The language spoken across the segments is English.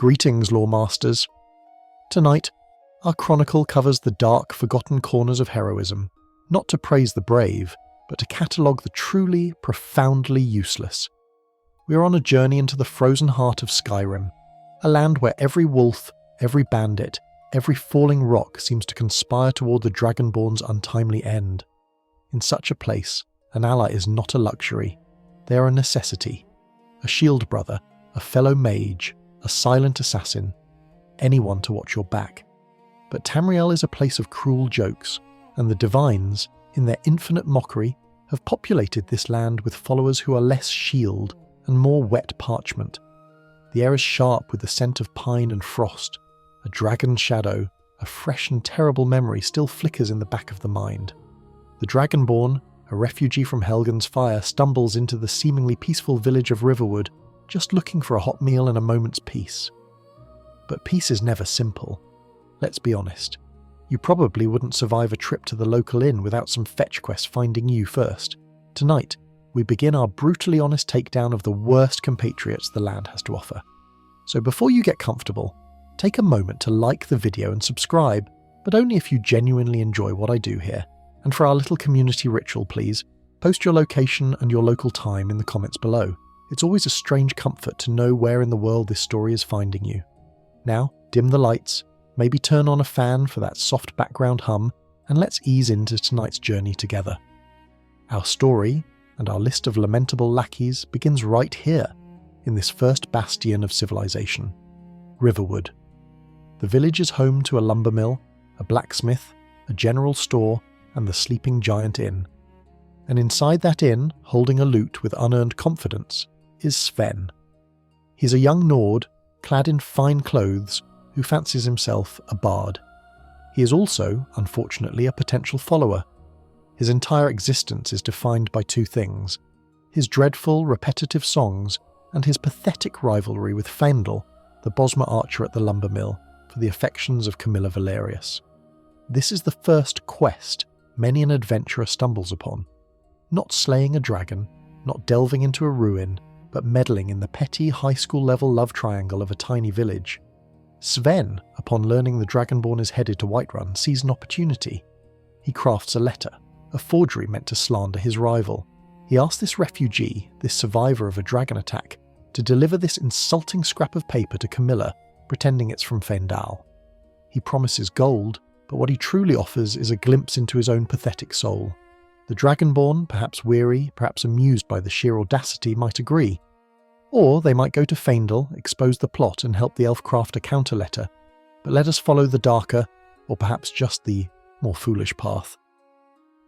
Greetings, Lawmasters. Tonight, our chronicle covers the dark, forgotten corners of heroism, not to praise the brave, but to catalogue the truly, profoundly useless. We are on a journey into the frozen heart of Skyrim, a land where every wolf, every bandit, every falling rock seems to conspire toward the Dragonborn's untimely end. In such a place, an ally is not a luxury. They are a necessity. A shield brother, a fellow mage, a silent assassin, anyone to watch your back. But Tamriel is a place of cruel jokes, and the divines, in their infinite mockery, have populated this land with followers who are less shield and more wet parchment. The air is sharp with the scent of pine and frost. A dragon's shadow, a fresh and terrible memory still flickers in the back of the mind. The Dragonborn, a refugee from Helgen's fire, stumbles into the seemingly peaceful village of Riverwood, just looking for a hot meal and a moment's peace. But peace is never simple. Let's be honest. You probably wouldn't survive a trip to the local inn without some fetch quest finding you first. Tonight, we begin our brutally honest takedown of the worst compatriots the land has to offer. So before you get comfortable, take a moment to like the video and subscribe, but only if you genuinely enjoy what I do here. And for our little community ritual, please, post your location and your local time in the comments below. It's always a strange comfort to know where in the world this story is finding you. Now, dim the lights, maybe turn on a fan for that soft background hum, and let's ease into tonight's journey together. Our story, and our list of lamentable lackeys, begins right here, in this first bastion of civilization, Riverwood. The village is home to a lumber mill, a blacksmith, a general store, and the Sleeping Giant Inn. And inside that inn, holding a lute with unearned confidence, is Sven. He's a young Nord, clad in fine clothes, who fancies himself a bard. He is also, unfortunately, a potential follower. His entire existence is defined by two things: his dreadful, repetitive songs and his pathetic rivalry with Faendal, the Bosmer archer at the lumber mill, for the affections of Camilla Valerius. This is the first quest many an adventurer stumbles upon. Not slaying a dragon, not delving into a ruin, but meddling in the petty high school level love triangle of a tiny village. Sven, upon learning the Dragonborn is headed to Whiterun, sees an opportunity. He crafts a letter, a forgery meant to slander his rival. He asks this refugee, this survivor of a dragon attack, to deliver this insulting scrap of paper to Camilla, pretending it's from Faendal. He promises gold, but what he truly offers is a glimpse into his own pathetic soul. The Dragonborn, perhaps weary, perhaps amused by the sheer audacity, might agree. Or they might go to Faendal, expose the plot and help the elf craft a counter-letter. But let us follow the darker, or perhaps just the more foolish path.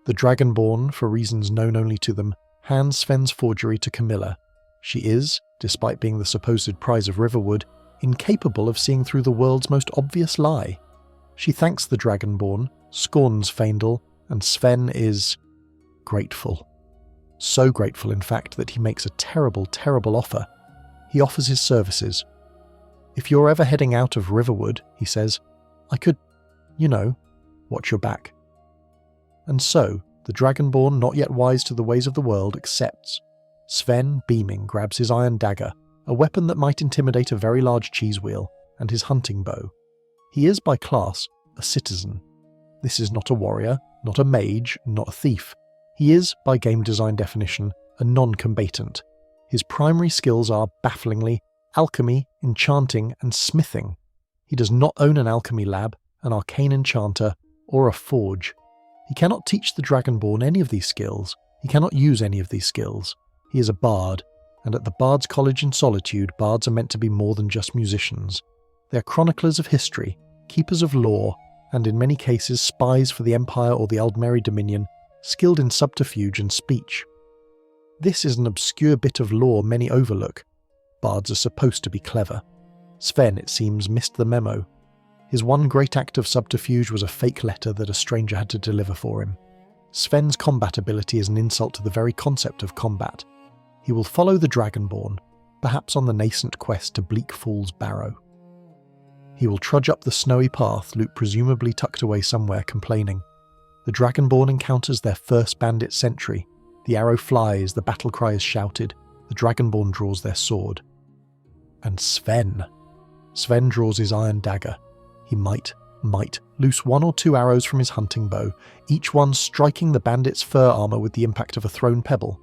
The Dragonborn, for reasons known only to them, hands Sven's forgery to Camilla. She is, despite being the supposed prize of Riverwood, incapable of seeing through the world's most obvious lie. She thanks the Dragonborn, scorns Faendal, and Sven is grateful. So grateful, in fact, that he makes a terrible, terrible offer. He offers his services. If you're ever heading out of Riverwood, he says, I could, watch your back. And so, the Dragonborn, not yet wise to the ways of the world, accepts. Sven, beaming, grabs his iron dagger, a weapon that might intimidate a very large cheese wheel, and his hunting bow. He is, by class, a citizen. This is not a warrior, not a mage, not a thief. He is, by game design definition, a non-combatant. His primary skills are, bafflingly, alchemy, enchanting, and smithing. He does not own an alchemy lab, an arcane enchanter, or a forge. He cannot teach the Dragonborn any of these skills. He cannot use any of these skills. He is a bard, and at the Bard's College in Solitude, bards are meant to be more than just musicians. They are chroniclers of history, keepers of lore, and in many cases spies for the Empire or the Aldmeri Dominion, skilled in subterfuge and speech. This is an obscure bit of lore many overlook. Bards are supposed to be clever. Sven, it seems, missed the memo. His one great act of subterfuge was a fake letter that a stranger had to deliver for him. Sven's combat ability is an insult to the very concept of combat. He will follow the Dragonborn, perhaps on the nascent quest to Bleak Falls Barrow. He will trudge up the snowy path, Luke presumably tucked away somewhere, complaining. The Dragonborn encounters their first bandit sentry. The arrow flies, the battle cry is shouted. The Dragonborn draws their sword. And Sven. Sven draws his iron dagger. He might loose 1 or 2 arrows from his hunting bow, each one striking the bandit's fur armour with the impact of a thrown pebble.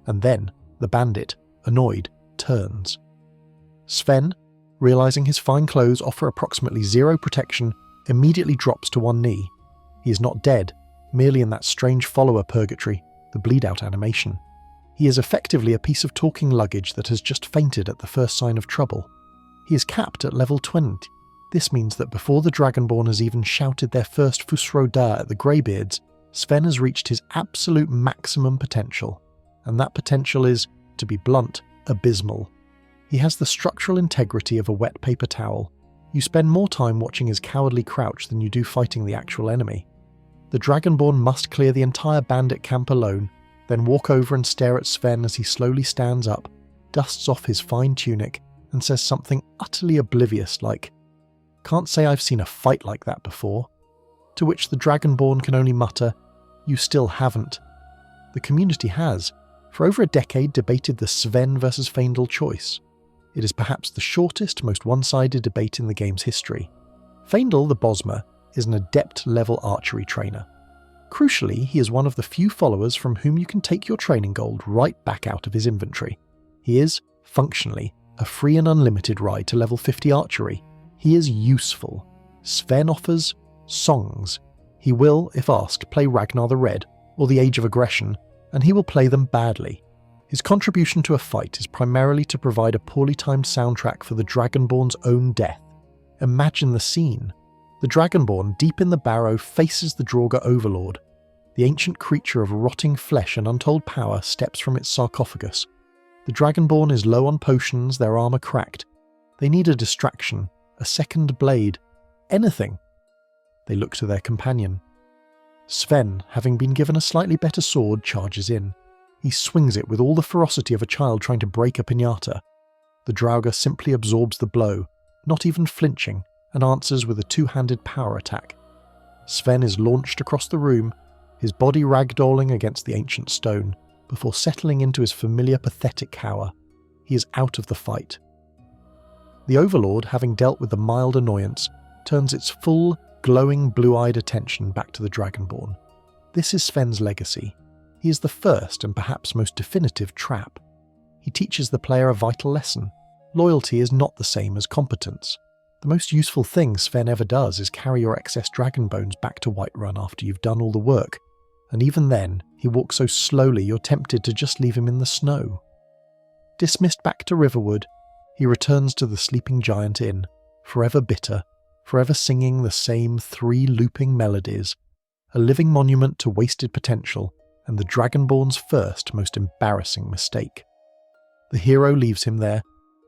And then the bandit, annoyed, turns. Sven, realising his fine clothes offer approximately 0 protection, immediately drops to one knee. He is not dead, merely in that strange follower purgatory, the bleed-out animation. He is effectively a piece of talking luggage that has just fainted at the first sign of trouble. He is capped at level 20. This means that before the Dragonborn has even shouted their first Fusroda at the Greybeards, Sven has reached his absolute maximum potential. And that potential is, to be blunt, abysmal. He has the structural integrity of a wet paper towel. You spend more time watching his cowardly crouch than you do fighting the actual enemy. The Dragonborn must clear the entire bandit camp alone, then walk over and stare at Sven as he slowly stands up, dusts off his fine tunic, and says something utterly oblivious like, "Can't say I've seen a fight like that before." To which the Dragonborn can only mutter, "You still haven't." The community has, for over a decade, debated the Sven versus Feindl choice. It is perhaps the shortest, most one-sided debate in the game's history. Feindl, the Bosmer, is an adept-level archery trainer. Crucially, he is one of the few followers from whom you can take your training gold right back out of his inventory. He is, functionally, a free and unlimited ride to level 50 archery. He is useful. Sven offers songs. He will, if asked, play Ragnar the Red, or the Age of Aggression, and he will play them badly. His contribution to a fight is primarily to provide a poorly timed soundtrack for the Dragonborn's own death. Imagine the scene. The Dragonborn, deep in the barrow, faces the Draugr overlord. The ancient creature of rotting flesh and untold power steps from its sarcophagus. The Dragonborn is low on potions, their armour cracked. They need a distraction, a second blade, anything. They look to their companion. Sven, having been given a slightly better sword, charges in. He swings it with all the ferocity of a child trying to break a piñata. The Draugr simply absorbs the blow, not even flinching, and answers with a 2-handed power attack. Sven is launched across the room, his body ragdolling against the ancient stone, before settling into his familiar pathetic cower. He is out of the fight. The Overlord, having dealt with the mild annoyance, turns its full, glowing, blue-eyed attention back to the Dragonborn. This is Sven's legacy. He is the first and perhaps most definitive trap. He teaches the player a vital lesson. Loyalty is not the same as competence. The most useful thing Sven ever does is carry your excess dragon bones back to Whiterun after you've done all the work, and even then, he walks so slowly you're tempted to just leave him in the snow. Dismissed back to Riverwood, he returns to the Sleeping Giant Inn, forever bitter, forever singing the same 3 looping melodies, a living monument to wasted potential and the Dragonborn's first most embarrassing mistake. The hero leaves him there,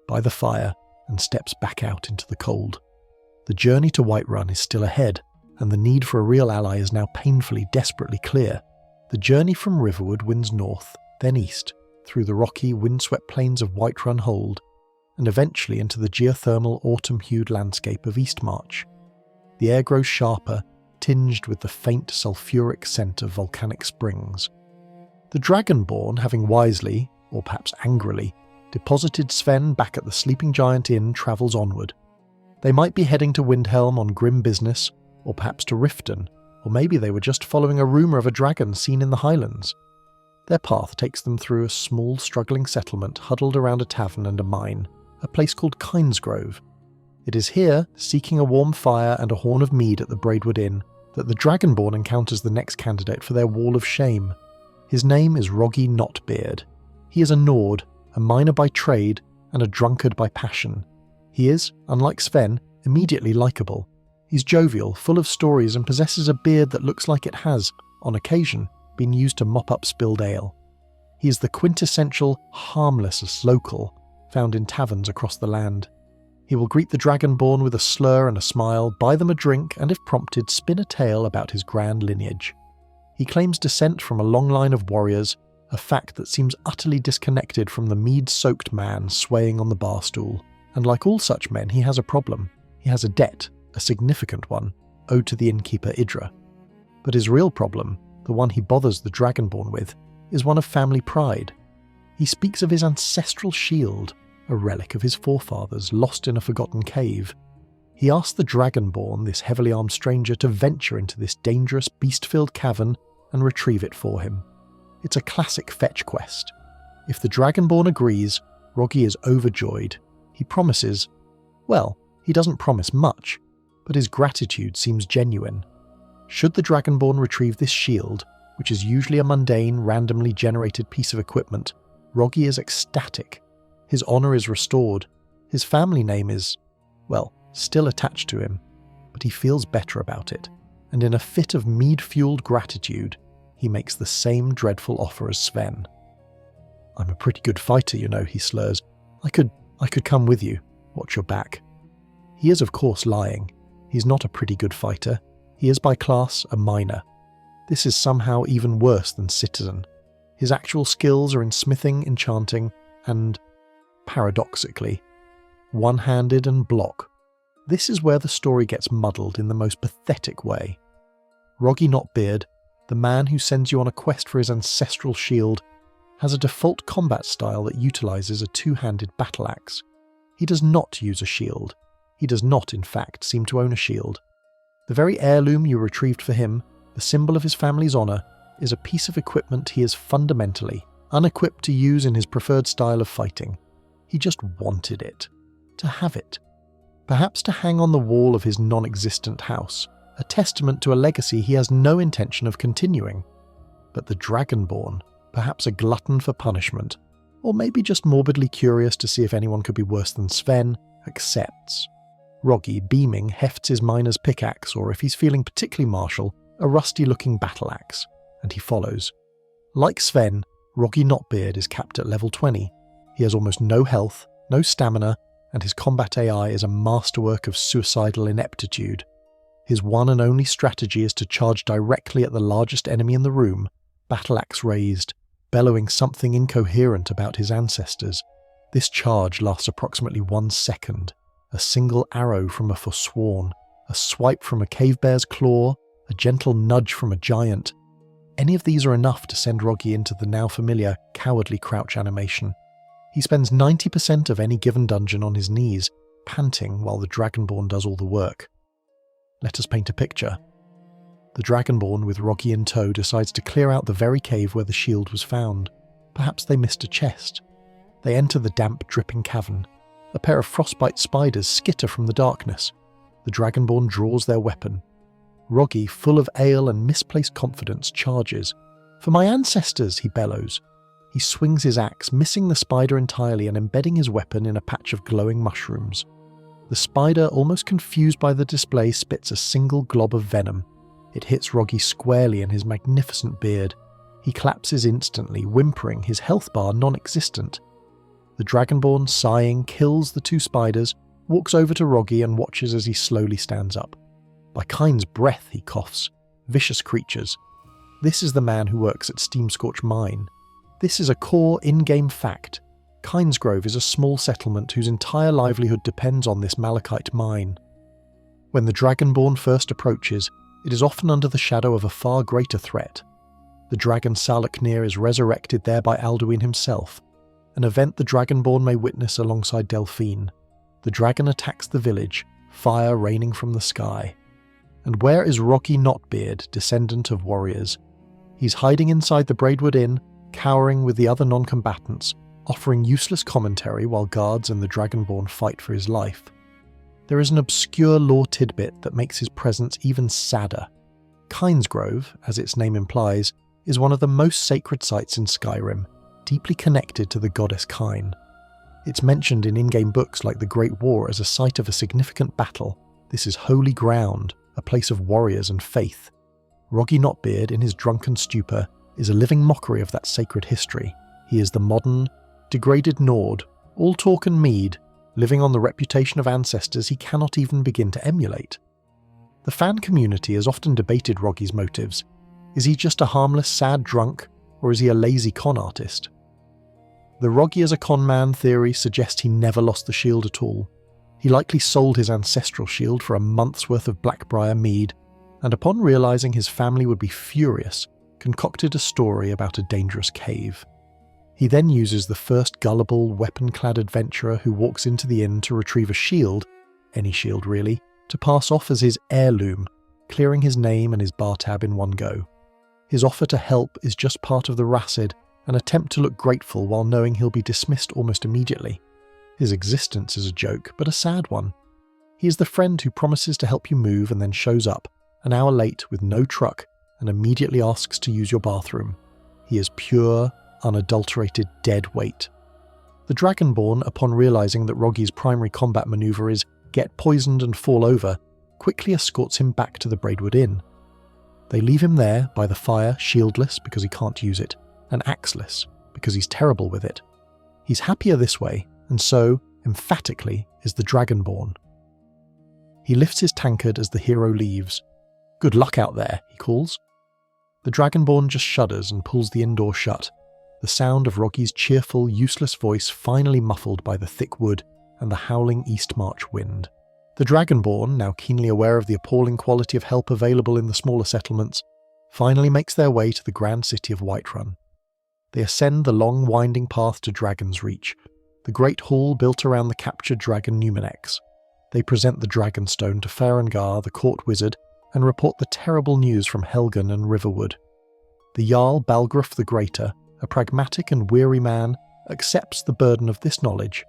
by the fire, and steps back out into the cold. The journey to Whiterun is still ahead, and the need for a real ally is now painfully, desperately clear. The journey from Riverwood winds north, then east, through the rocky, windswept plains of Whiterun Hold, and eventually into the geothermal, autumn-hued landscape of Eastmarch. The air grows sharper, tinged with the faint sulphuric scent of volcanic springs. The Dragonborn, having wisely, or perhaps angrily, deposited Sven back at the Sleeping Giant Inn, travels onward. They might be heading to Windhelm on grim business, or perhaps to Riften, or maybe they were just following a rumour of a dragon seen in the Highlands. Their path takes them through a small, struggling settlement huddled around a tavern and a mine, a place called Kynesgrove. It is here, seeking a warm fire and a horn of mead at the Braidwood Inn, that the Dragonborn encounters the next candidate for their wall of shame. His name is Roggi Knot-Beard. He is a Nord, a miner by trade, and a drunkard by passion. He is, unlike Sven, immediately likeable. He's jovial, full of stories, and possesses a beard that looks like it has, on occasion, been used to mop up spilled ale. He is the quintessential, harmless local, found in taverns across the land. He will greet the Dragonborn with a slur and a smile, buy them a drink, and if prompted, spin a tale about his grand lineage. He claims descent from a long line of warriors, a fact that seems utterly disconnected from the mead-soaked man swaying on the bar stool. And like all such men, he has a problem. He has a debt, a significant one, owed to the innkeeper Idra. But his real problem, the one he bothers the Dragonborn with, is one of family pride. He speaks of his ancestral shield, a relic of his forefathers lost in a forgotten cave. He asks the Dragonborn, this heavily armed stranger, to venture into this dangerous, beast-filled cavern and retrieve it for him. It's a classic fetch quest. If the Dragonborn agrees, Roggi is overjoyed. He promises, well, he doesn't promise much, but his gratitude seems genuine. Should the Dragonborn retrieve this shield, which is usually a mundane, randomly generated piece of equipment, Roggi is ecstatic. His honour is restored. His family name is, well, still attached to him, but he feels better about it, and in a fit of mead-fueled gratitude, he makes the same dreadful offer as Sven. "I'm a pretty good fighter, you know," he slurs. I could come with you. Watch your back." He is of course lying. He's not a pretty good fighter. He is by class a minor. This is somehow even worse than citizen. His actual skills are in smithing, enchanting, and, paradoxically, one-handed and block. This is where the story gets muddled in the most pathetic way. Roggi Knot-Beard, the man who sends you on a quest for his ancestral shield, has a default combat style that utilises a two-handed battle axe. He does not use a shield. He does not, in fact, seem to own a shield. The very heirloom you retrieved for him, the symbol of his family's honour, is a piece of equipment he is fundamentally unequipped to use in his preferred style of fighting. He just wanted it. To have it. Perhaps to hang on the wall of his non-existent house, a testament to a legacy he has no intention of continuing. But the Dragonborn, perhaps a glutton for punishment, or maybe just morbidly curious to see if anyone could be worse than Sven, accepts. Roggi, beaming, hefts his miner's pickaxe, or if he's feeling particularly martial, a rusty-looking battle axe, and he follows. Like Sven, Roggi Knot-Beard is capped at level 20. He has almost no health, no stamina, and his combat AI is a masterwork of suicidal ineptitude. His one and only strategy is to charge directly at the largest enemy in the room, battle axe raised, bellowing something incoherent about his ancestors. This charge lasts approximately 1 second. A single arrow from a forsworn, a swipe from a cave bear's claw, a gentle nudge from a giant. Any of these are enough to send Roggi into the now familiar, cowardly crouch animation. He spends 90% of any given dungeon on his knees, panting while the Dragonborn does all the work. Let us paint a picture. The Dragonborn, with Roggi in tow, decides to clear out the very cave where the shield was found. Perhaps they missed a chest. They enter the damp, dripping cavern. A pair of frostbite spiders skitter from the darkness. The Dragonborn draws their weapon. Roggi, full of ale and misplaced confidence, charges. "For my ancestors," he bellows. He swings his axe, missing the spider entirely and embedding his weapon in a patch of glowing mushrooms. The spider, almost confused by the display, spits a single glob of venom. It hits Roggi squarely in his magnificent beard. He collapses instantly, whimpering, his health bar non-existent. The Dragonborn, sighing, kills the 2 spiders, walks over to Roggi and watches as he slowly stands up. "By Kyne's breath," he coughs. "Vicious creatures." This is the man who works at Steamscorch Mine. This is a core in-game fact. Kynesgrove is a small settlement whose entire livelihood depends on this malachite mine. When the Dragonborn first approaches, it is often under the shadow of a far greater threat. The dragon Salaknir is resurrected there by Alduin himself, an event the Dragonborn may witness alongside Delphine. The dragon attacks the village, fire raining from the sky. And where is Roggi Knot-Beard, descendant of warriors? He's hiding inside the Braidwood Inn, cowering with the other non-combatants, offering useless commentary while guards and the Dragonborn fight for his life. There is an obscure lore tidbit that makes his presence even sadder. Kynesgrove, as its name implies, is one of the most sacred sites in Skyrim, deeply connected to the goddess Kyne. It's mentioned in in-game books like the Great War as a site of a significant battle. This is holy ground, a place of warriors and faith. Roggi Knot-Beard, in his drunken stupor, is a living mockery of that sacred history. He is the modern, degraded Nord, all talk and mead, living on the reputation of ancestors he cannot even begin to emulate. The fan community has often debated Roggi's motives. Is he just a harmless, sad drunk, or is he a lazy con artist? The Roggi as a con man theory suggests he never lost the shield at all. He likely sold his ancestral shield for a month's worth of Blackbriar mead, and upon realising his family would be furious, concocted a story about a dangerous cave. He then uses the first gullible, weapon-clad adventurer who walks into the inn to retrieve a shield, any shield really, to pass off as his heirloom, clearing his name and his bar tab in one go. His offer to help is just part of the racid, an attempt to look grateful while knowing he'll be dismissed almost immediately. His existence is a joke, but a sad one. He is the friend who promises to help you move and then shows up, an hour late with no truck, and immediately asks to use your bathroom. He is pure, unadulterated dead weight. The Dragonborn, upon realising that Roggi's primary combat manoeuvre is get poisoned and fall over, quickly escorts him back to the Braidwood Inn. They leave him there by the fire, shieldless because he can't use it, and axeless because he's terrible with it. He's happier this way, and so, emphatically, is the Dragonborn. He lifts his tankard as the hero leaves. "Good luck out there," he calls. The Dragonborn just shudders and pulls the inn door shut, the sound of Roggi's cheerful, useless voice finally muffled by the thick wood and the howling East March wind. The Dragonborn, now keenly aware of the appalling quality of help available in the smaller settlements, finally makes their way to the grand city of Whiterun. They ascend the long winding path to Dragon's Reach, the great hall built around the captured dragon Numenex. They present the Dragonstone to Farengar, the court wizard, and report the terrible news from Helgen and Riverwood. The Jarl Balgruuf the Greater, a pragmatic and weary man, accepts the burden of this knowledge.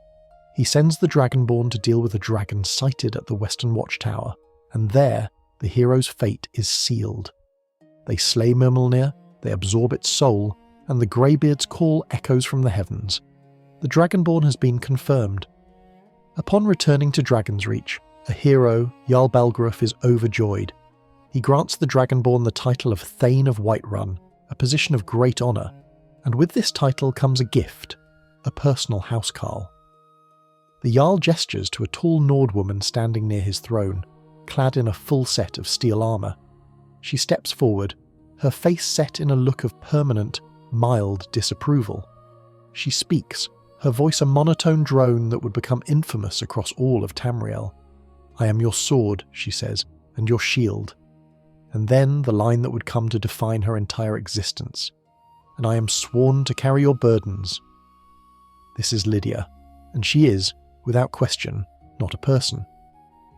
He sends the Dragonborn to deal with a dragon sighted at the Western Watchtower, and there the hero's fate is sealed. They slay Mimilnir, they absorb its soul, and the Greybeard's call echoes from the heavens. The Dragonborn has been confirmed. Upon returning to Dragon's Reach, a hero, Jarl Balgruuf, is overjoyed. He grants the Dragonborn the title of Thane of Whiterun, a position of great honour, and with this title comes a gift, a personal housecarl. The Jarl gestures to a tall Nord woman standing near his throne, clad in a full set of steel armour. She steps forward, her face set in a look of permanent, mild disapproval. She speaks, her voice a monotone drone that would become infamous across all of Tamriel. "I am your sword," she says, "and your shield." And then the line that would come to define her entire existence. "And I am sworn to carry your burdens." This is Lydia, and she is, without question, not a person.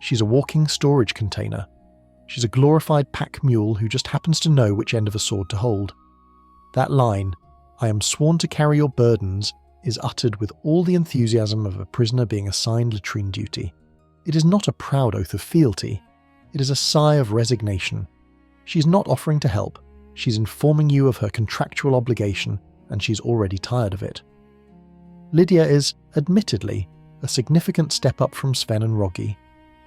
She's a walking storage container. She's a glorified pack mule who just happens to know which end of a sword to hold. That line, "I am sworn to carry your burdens," is uttered with all the enthusiasm of a prisoner being assigned latrine duty. It is not a proud oath of fealty. It is a sigh of resignation. She's not offering to help. She's informing you of her contractual obligation, and she's already tired of it. Lydia is, admittedly, a significant step up from Sven and Roggi.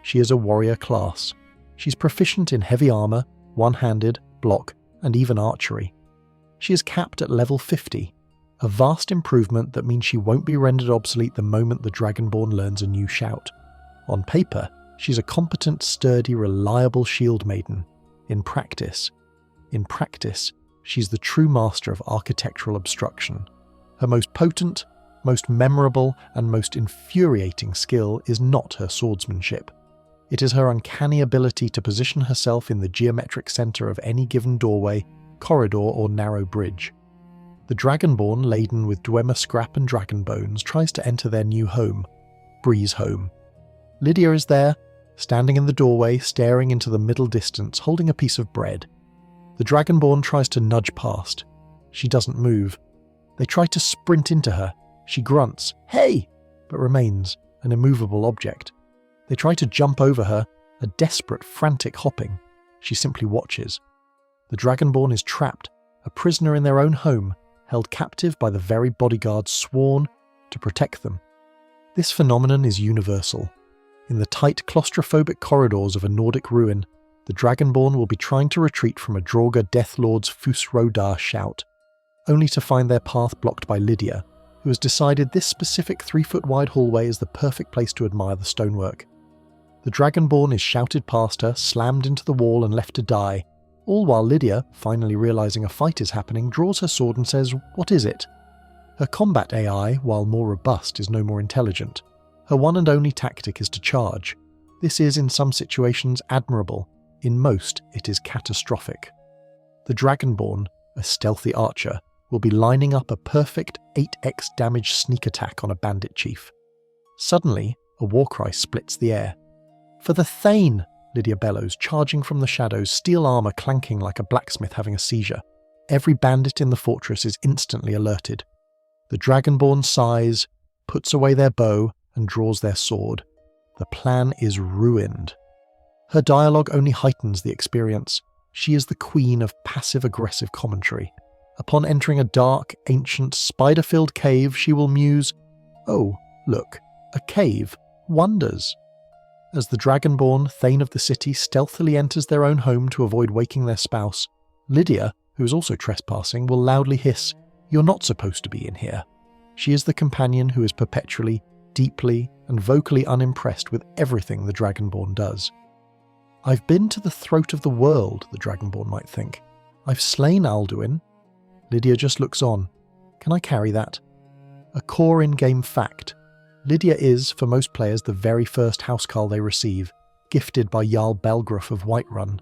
She is a warrior class. She's proficient in heavy armour, one-handed, block, and even archery. She is capped at level 50, a vast improvement that means she won't be rendered obsolete the moment the Dragonborn learns a new shout. On paper, she's a competent, sturdy, reliable shield maiden. In practice, she's the true master of architectural obstruction. Her most potent, most memorable, and most infuriating skill is not her swordsmanship. It is her uncanny ability to position herself in the geometric centre of any given doorway, corridor, or narrow bridge. The Dragonborn, laden with Dwemer scrap and dragon bones, tries to enter their new home, Breeze home. Lydia is there, standing in the doorway, staring into the middle distance, holding a piece of bread. The Dragonborn tries to nudge past. She doesn't move. They try to sprint into her. She grunts, "Hey!" but remains, an immovable object. They try to jump over her, a desperate, frantic hopping. She simply watches. The Dragonborn is trapped, a prisoner in their own home, held captive by the very bodyguards sworn to protect them. This phenomenon is universal. In the tight, claustrophobic corridors of a Nordic ruin, the Dragonborn will be trying to retreat from a Draugr Deathlord's Fus Rodar shout, only to find their path blocked by Lydia, who has decided this specific 3-foot-wide hallway is the perfect place to admire the stonework. The Dragonborn is shouted past her, slammed into the wall and left to die, all while Lydia, finally realising a fight is happening, draws her sword and says, "What is it?" Her combat AI, while more robust, is no more intelligent. Her one and only tactic is to charge. This is, in some situations, admirable. In most, it is catastrophic. The Dragonborn, a stealthy archer, will be lining up a perfect 8x damage sneak attack on a bandit chief. Suddenly, a war cry splits the air. "For the Thane!" Lydia bellows, charging from the shadows, steel armour clanking like a blacksmith having a seizure. Every bandit in the fortress is instantly alerted. The Dragonborn sighs, puts away their bow, and draws their sword. The plan is ruined. Her dialogue only heightens the experience. She is the queen of passive-aggressive commentary. Upon entering a dark, ancient, spider-filled cave, she will muse, "Oh, look, a cave. Wonders." As the Dragonborn, Thane of the city, stealthily enters their own home to avoid waking their spouse, Lydia, who is also trespassing, will loudly hiss, "You're not supposed to be in here." She is the companion who is perpetually, deeply, and vocally unimpressed with everything the Dragonborn does. "I've been to the throat of the world," the Dragonborn might think. "I've slain Alduin." Lydia just looks on. Can I carry that? A core in-game fact. Lydia is, for most players, the very first housecarl they receive, gifted by Jarl Belgruff of Whiterun.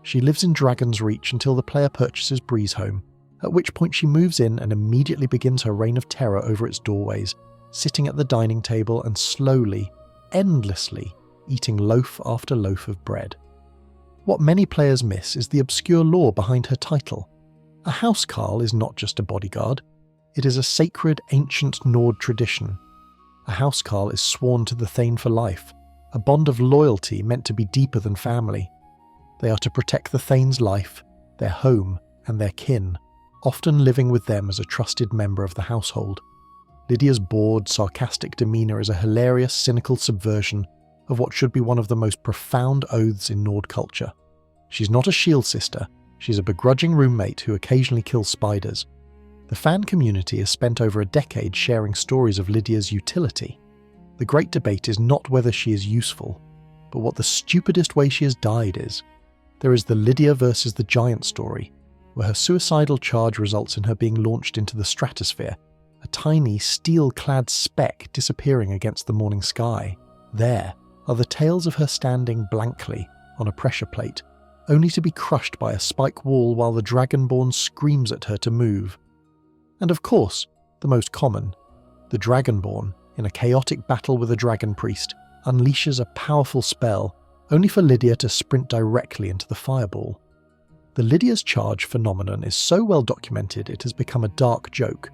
She lives in Dragon's Reach until the player purchases Breezehome, at which point she moves in and immediately begins her reign of terror over its doorways, sitting at the dining table and slowly, endlessly, eating loaf after loaf of bread. What many players miss is the obscure lore behind her title. A housecarl is not just a bodyguard, it is a sacred ancient Nord tradition. A housecarl is sworn to the Thane for life, a bond of loyalty meant to be deeper than family. They are to protect the Thane's life, their home, and their kin, often living with them as a trusted member of the household. Lydia's bored, sarcastic demeanour is a hilarious, cynical subversion of what should be one of the most profound oaths in Nord culture. She's not a shield sister, she's a begrudging roommate who occasionally kills spiders. The fan community has spent over a decade sharing stories of Lydia's utility. The great debate is not whether she is useful, but what the stupidest way she has died is. There is the Lydia versus the Giant story, where her suicidal charge results in her being launched into the stratosphere, a tiny, steel-clad speck disappearing against the morning sky. There are the tales of her standing blankly on a pressure plate, only to be crushed by a spike wall while the Dragonborn screams at her to move. And of course, the most common, the Dragonborn, in a chaotic battle with a dragon priest, unleashes a powerful spell, only for Lydia to sprint directly into the fireball. The Lydia's charge phenomenon is so well documented it has become a dark joke.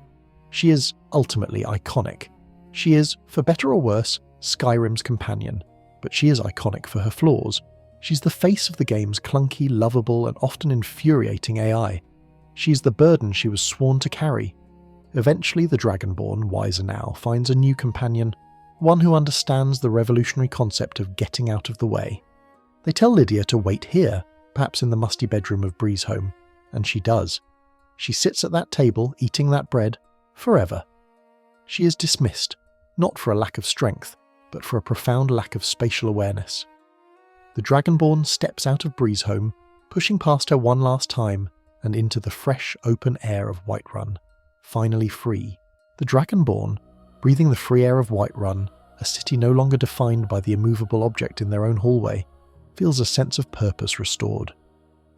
She is ultimately iconic. She is, for better or worse, Skyrim's companion, but she is iconic for her flaws. She's the face of the game's clunky, lovable, and often infuriating AI. She's the burden she was sworn to carry. Eventually, the Dragonborn, wiser now, finds a new companion, one who understands the revolutionary concept of getting out of the way. They tell Lydia to wait here, perhaps in the musty bedroom of Breezehome, and she does. She sits at that table, eating that bread, forever. She is dismissed, not for a lack of strength, but for a profound lack of spatial awareness. The Dragonborn steps out of Breezehome, pushing past her one last time, and into the fresh, open air of Whiterun, finally free. The Dragonborn, breathing the free air of Whiterun, a city no longer defined by the immovable object in their own hallway, feels a sense of purpose restored.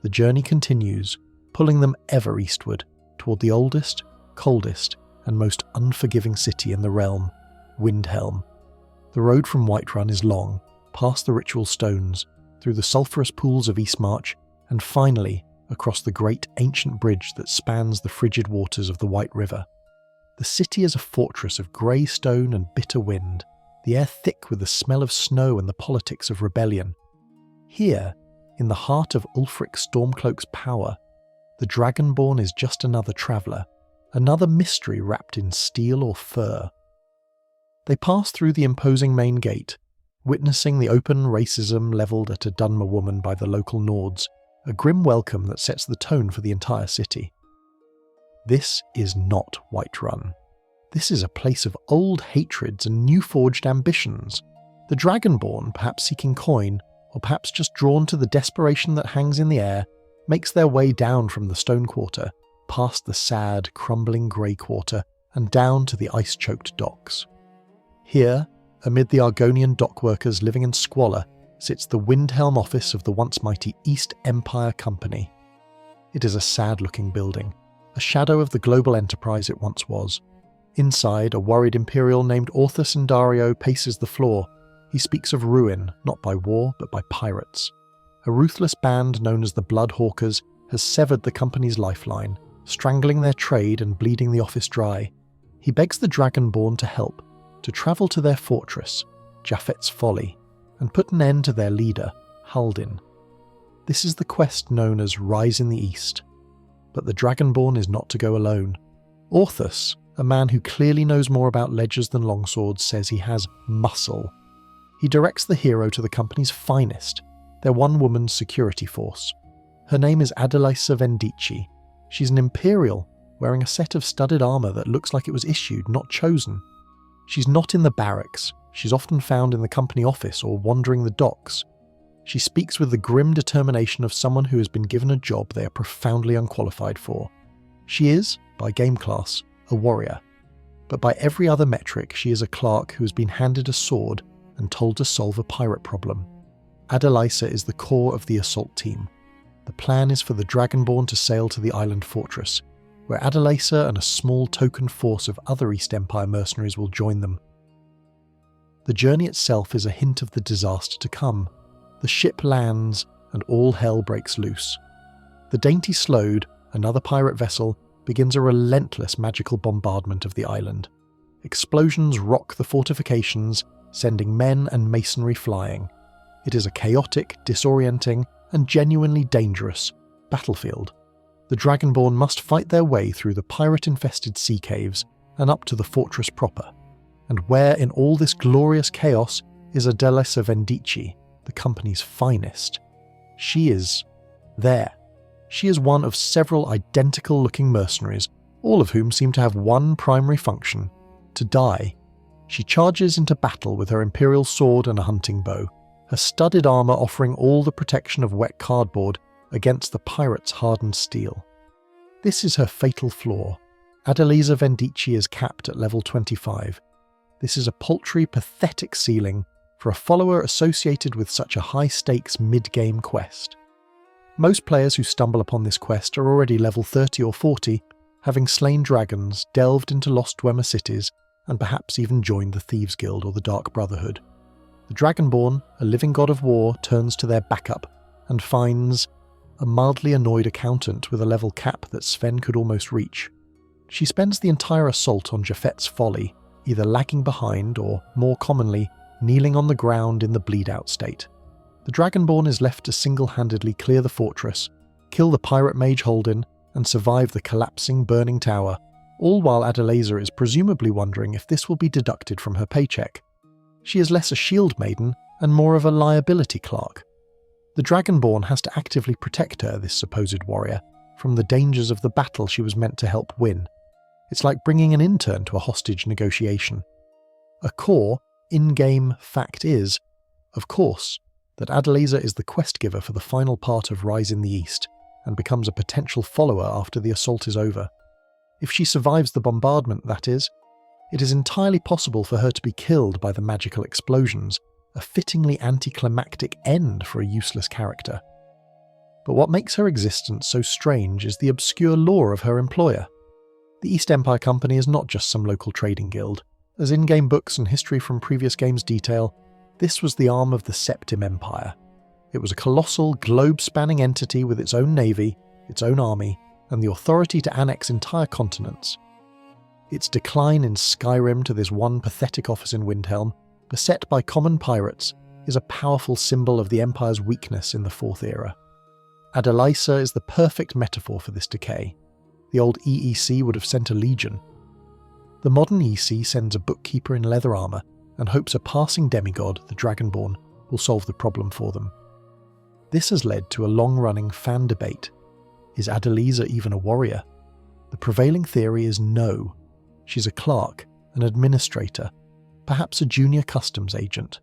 The journey continues, pulling them ever eastward, toward the oldest, coldest, and most unforgiving city in the realm, Windhelm. The road from Whiterun is long, past the ritual stones, through the sulphurous pools of Eastmarch, and finally across the great ancient bridge that spans the frigid waters of the White River. The city is a fortress of grey stone and bitter wind, the air thick with the smell of snow and the politics of rebellion. Here, in the heart of Ulfric Stormcloak's power, the Dragonborn is just another traveller, another mystery wrapped in steel or fur. They pass through the imposing main gate, witnessing the open racism levelled at a Dunmer woman by the local Nords, a grim welcome that sets the tone for the entire city. This is not Whiterun. This is a place of old hatreds and new-forged ambitions. The Dragonborn, perhaps seeking coin, or perhaps just drawn to the desperation that hangs in the air, makes their way down from the Stone Quarter, past the sad, crumbling grey quarter, and down to the ice-choked docks. Here, amid the Argonian dockworkers living in squalor, sits the Windhelm office of the once mighty East Empire Company. It is a sad-looking building, a shadow of the global enterprise it once was. Inside, a worried Imperial named Orthus Indario paces the floor. He speaks of ruin, not by war, but by pirates. A ruthless band known as the Bloodhawkers has severed the company's lifeline, strangling their trade and bleeding the office dry. He begs the Dragonborn to help, to travel to their fortress, Japhet's Folly, and put an end to their leader, Haldin. This is the quest known as Rise in the East. But the Dragonborn is not to go alone. Orthus, a man who clearly knows more about ledgers than longswords, says he has muscle. He directs the hero to the company's finest, their one-woman security force. Her name is Adelaisa Vendicci. She's an Imperial, wearing a set of studded armour that looks like it was issued, not chosen. She's not in the barracks. She's often found in the company office or wandering the docks. She speaks with the grim determination of someone who has been given a job they are profoundly unqualified for. She is, by game class, a warrior. But by every other metric, she is a clerk who has been handed a sword and told to solve a pirate problem. Adelaisa is the core of the assault team. The plan is for the Dragonborn to sail to the island fortress, where Adelaisa and a small token force of other East Empire mercenaries will join them. The journey itself is a hint of the disaster to come. The ship lands, and all hell breaks loose. The Dainty Slode, another pirate vessel, begins a relentless magical bombardment of the island. Explosions rock the fortifications, sending men and masonry flying. It is a chaotic, disorienting, and genuinely dangerous battlefield. The Dragonborn must fight their way through the pirate-infested sea caves and up to the fortress proper. And where in all this glorious chaos is Adelaisa Vendicci, the company's finest. She is there. She is one of several identical-looking mercenaries, all of whom seem to have one primary function: to die. She charges into battle with her Imperial sword and a hunting bow, her studded armour offering all the protection of wet cardboard against the pirate's hardened steel. This is her fatal flaw. Adelaisa Vendicci is capped at level 25. This is a paltry, pathetic ceiling for a follower associated with such a high-stakes mid-game quest. Most players who stumble upon this quest are already level 30 or 40, having slain dragons, delved into lost Dwemer cities, and perhaps even joined the Thieves Guild or the Dark Brotherhood. The Dragonborn, a living god of war, turns to their backup and finds a mildly annoyed accountant with a level cap that Sven could almost reach. She spends the entire assault on Japhet's Folly, either lagging behind or, more commonly, kneeling on the ground in the bleed-out state. The Dragonborn is left to single-handedly clear the fortress, kill the pirate mage Holden, and survive the collapsing, burning tower, all while Adelaisa is presumably wondering if this will be deducted from her paycheck. She is less a shield maiden and more of a liability clerk. The Dragonborn has to actively protect her, this supposed warrior, from the dangers of the battle she was meant to help win. It's like bringing an intern to a hostage negotiation. A core, in-game fact is, of course, that Adelaisa is the quest giver for the final part of Rise in the East, and becomes a potential follower after the assault is over. If she survives the bombardment, that is, it is entirely possible for her to be killed by the magical explosions, a fittingly anticlimactic end for a useless character. But what makes her existence so strange is the obscure lore of her employer. The East Empire Company is not just some local trading guild. As in-game books and history from previous games detail, this was the arm of the Septim Empire. It was a colossal, globe-spanning entity with its own navy, its own army, and the authority to annex entire continents. Its decline in Skyrim to this one pathetic office in Windhelm, beset by common pirates, is a powerful symbol of the Empire's weakness in the Fourth Era. Adelaisa is the perfect metaphor for this decay. The old EEC would have sent a legion. The modern EC sends a bookkeeper in leather armour and hopes a passing demigod, the Dragonborn, will solve the problem for them. This has led to a long-running fan debate. Is Adelaisa even a warrior? The prevailing theory is no. She's a clerk, an administrator, perhaps a junior customs agent.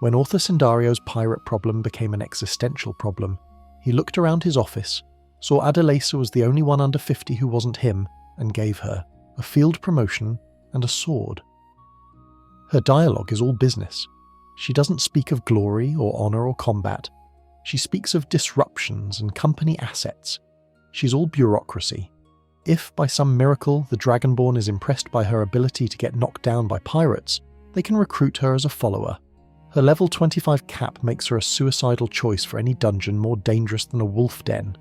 When Orthus Indario's pirate problem became an existential problem, he looked around his office, saw Adelaisa was the only one under 50 who wasn't him, and gave her a field promotion and a sword. Her dialogue is all business. She doesn't speak of glory or honour or combat. She speaks of disruptions and company assets. She's all bureaucracy. If, by some miracle, the Dragonborn is impressed by her ability to get knocked down by pirates, they can recruit her as a follower. Her level 25 cap makes her a suicidal choice for any dungeon more dangerous than a wolf den.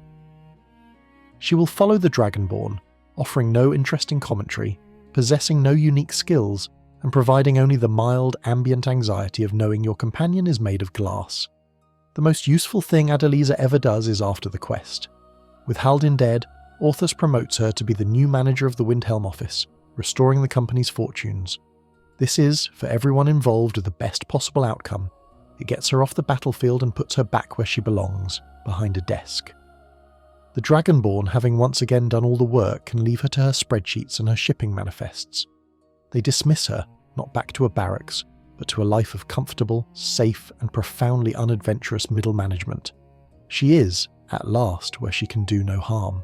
She will follow the Dragonborn, offering no interesting commentary, possessing no unique skills, and providing only the mild ambient anxiety of knowing your companion is made of glass. The most useful thing Adelaisa ever does is after the quest. With Haldin dead, Athis promotes her to be the new manager of the Windhelm office, restoring the company's fortunes. This is, for everyone involved, the best possible outcome. It gets her off the battlefield and puts her back where she belongs, behind a desk. The Dragonborn, having once again done all the work, can leave her to her spreadsheets and her shipping manifests. They dismiss her, not back to a barracks, but to a life of comfortable, safe, and profoundly unadventurous middle management. She is, at last, where she can do no harm.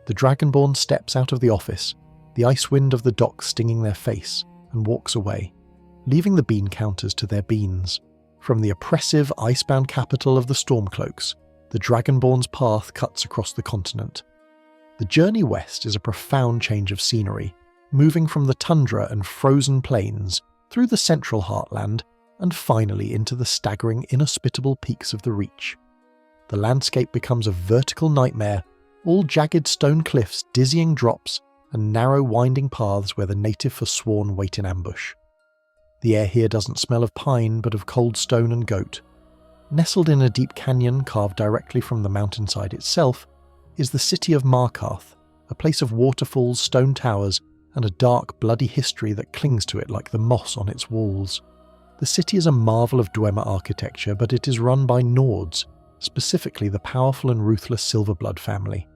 The Dragonborn steps out of the office, the ice wind of the dock stinging their face, and walks away, leaving the bean counters to their beans. From the oppressive, icebound capital of the Stormcloaks, the Dragonborn's path cuts across the continent. The journey west is a profound change of scenery, moving from the tundra and frozen plains through the central heartland and finally into the staggering, inhospitable peaks of the Reach. The landscape becomes a vertical nightmare, all jagged stone cliffs, dizzying drops, and narrow winding paths where the native forsworn wait in ambush. The air here doesn't smell of pine, but of cold stone and goat. Nestled in a deep canyon carved directly from the mountainside itself is the city of Markarth, a place of waterfalls, stone towers, and a dark, bloody history that clings to it like the moss on its walls. The city is a marvel of Dwemer architecture, but it is run by Nords, specifically the powerful and ruthless Silverblood family.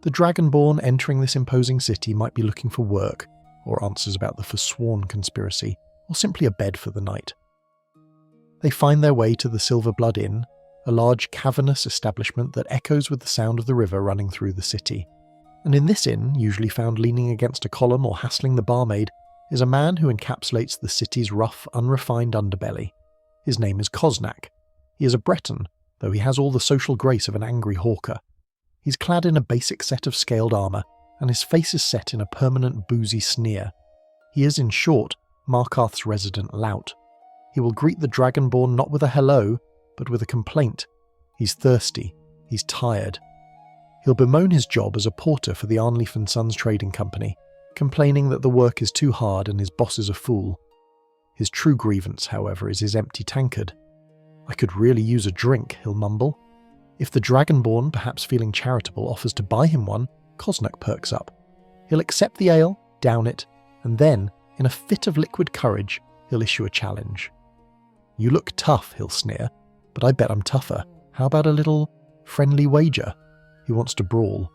The Dragonborn entering this imposing city might be looking for work, or answers about the Forsworn conspiracy, or simply a bed for the night. They find their way to the Silverblood Inn, a large cavernous establishment that echoes with the sound of the river running through the city. And in this inn, usually found leaning against a column or hassling the barmaid, is a man who encapsulates the city's rough, unrefined underbelly. His name is Cosnach. He is a Breton, though he has all the social grace of an angry hawker. He's clad in a basic set of scaled armour, and his face is set in a permanent boozy sneer. He is, in short, Markarth's resident lout. He will greet the Dragonborn not with a hello, but with a complaint. He's thirsty. He's tired. He'll bemoan his job as a porter for the Arnleif & Sons Trading Company, complaining that the work is too hard and his boss is a fool. His true grievance, however, is his empty tankard. "I could really use a drink," he'll mumble. If the Dragonborn, perhaps feeling charitable, offers to buy him one, Cosnach perks up. He'll accept the ale, down it, and then, in a fit of liquid courage, he'll issue a challenge. "You look tough," he'll sneer, "but I bet I'm tougher. How about a little friendly wager?" He wants to brawl.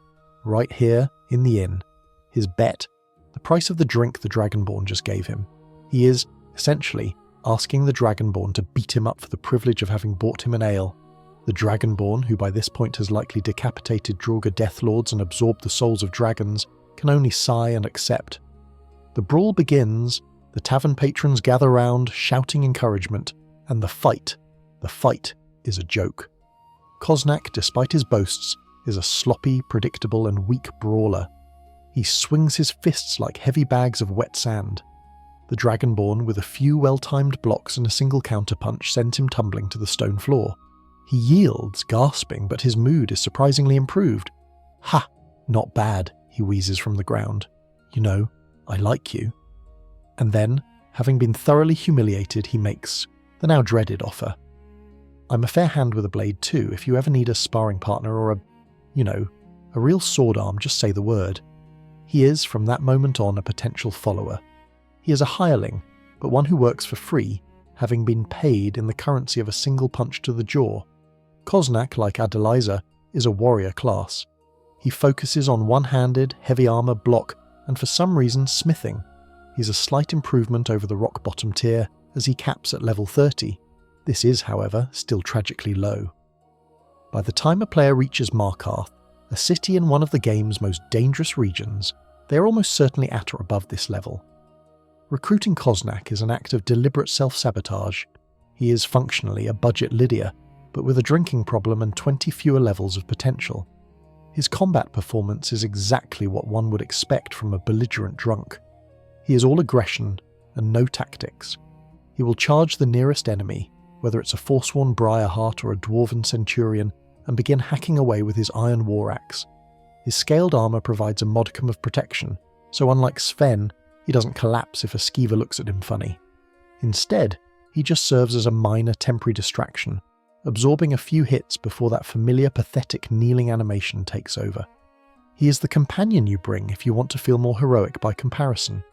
Right here, in the inn. His bet, the price of the drink the Dragonborn just gave him. He is, essentially, asking the Dragonborn to beat him up for the privilege of having bought him an ale. The Dragonborn, who by this point has likely decapitated Draugr Deathlords and absorbed the souls of dragons, can only sigh and accept. The brawl begins, the tavern patrons gather round, shouting encouragement, and the fight is a joke. Cosnach, despite his boasts, is a sloppy, predictable and weak brawler. He swings his fists like heavy bags of wet sand. The Dragonborn, with a few well-timed blocks and a single counterpunch, sends him tumbling to the stone floor. He yields, gasping, but his mood is surprisingly improved. "Ha! Not bad," he wheezes from the ground. "You know, I like you." And then, having been thoroughly humiliated, he makes the now dreaded offer. "I'm a fair hand with a blade too. If you ever need a sparring partner or a real sword arm, just say the word." He is, from that moment on, a potential follower. He is a hireling, but one who works for free, having been paid in the currency of a single punch to the jaw. Cosnach, like Adelaisa, is a warrior class. He focuses on one-handed, heavy armour, block, and for some reason smithing. He's a slight improvement over the rock-bottom tier, as he caps at level 30. This is, however, still tragically low. By the time a player reaches Markarth, a city in one of the game's most dangerous regions, they are almost certainly at or above this level. Recruiting Cosnach is an act of deliberate self-sabotage. He is functionally a budget Lydia, but with a drinking problem and 20 fewer levels of potential. His combat performance is exactly what one would expect from a belligerent drunk. He is all aggression and no tactics. He will charge the nearest enemy, whether it's a forsworn Briarheart or a dwarven centurion, and begin hacking away with his iron war axe. His scaled armour provides a modicum of protection, so unlike Sven, he doesn't collapse if a skeever looks at him funny. Instead, he just serves as a minor temporary distraction, absorbing a few hits before that familiar pathetic kneeling animation takes over. He is the companion you bring if you want to feel more heroic by comparison.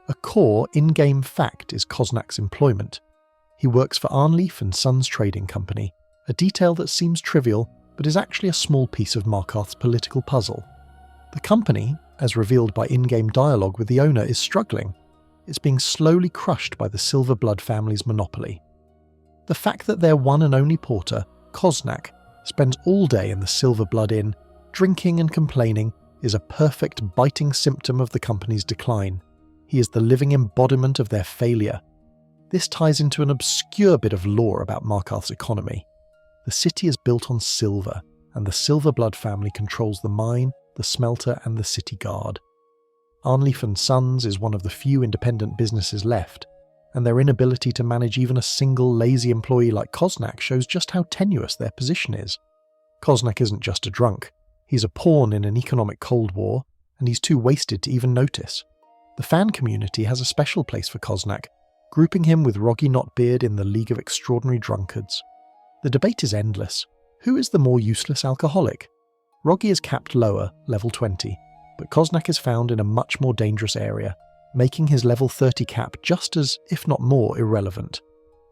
A core in-game fact is Cosnach's employment. He works for Arnleif and Sons Trading Company, a detail that seems trivial but is actually a small piece of Markarth's political puzzle. The company, as revealed by in-game dialogue with the owner, is struggling. It's being slowly crushed by the Silverblood family's monopoly. The fact that their one and only porter, Cosnach, spends all day in the Silverblood Inn, drinking and complaining, is a perfect biting symptom of the company's decline. He is the living embodiment of their failure. This ties into an obscure bit of lore about Markarth's economy. The city is built on silver, and the Silverblood family controls the mine, the smelter, and the city guard. Arnleif and Sons is one of the few independent businesses left, and their inability to manage even a single lazy employee like Cosnach shows just how tenuous their position is. Cosnach isn't just a drunk, he's a pawn in an economic Cold War, and he's too wasted to even notice. The fan community has a special place for Cosnach, grouping him with Roggi Knot-Beard in the League of Extraordinary Drunkards. The debate is endless. Who is the more useless alcoholic? Roggi is capped lower, level 20, but Cosnach is found in a much more dangerous area, making his level 30 cap just as, if not more, irrelevant.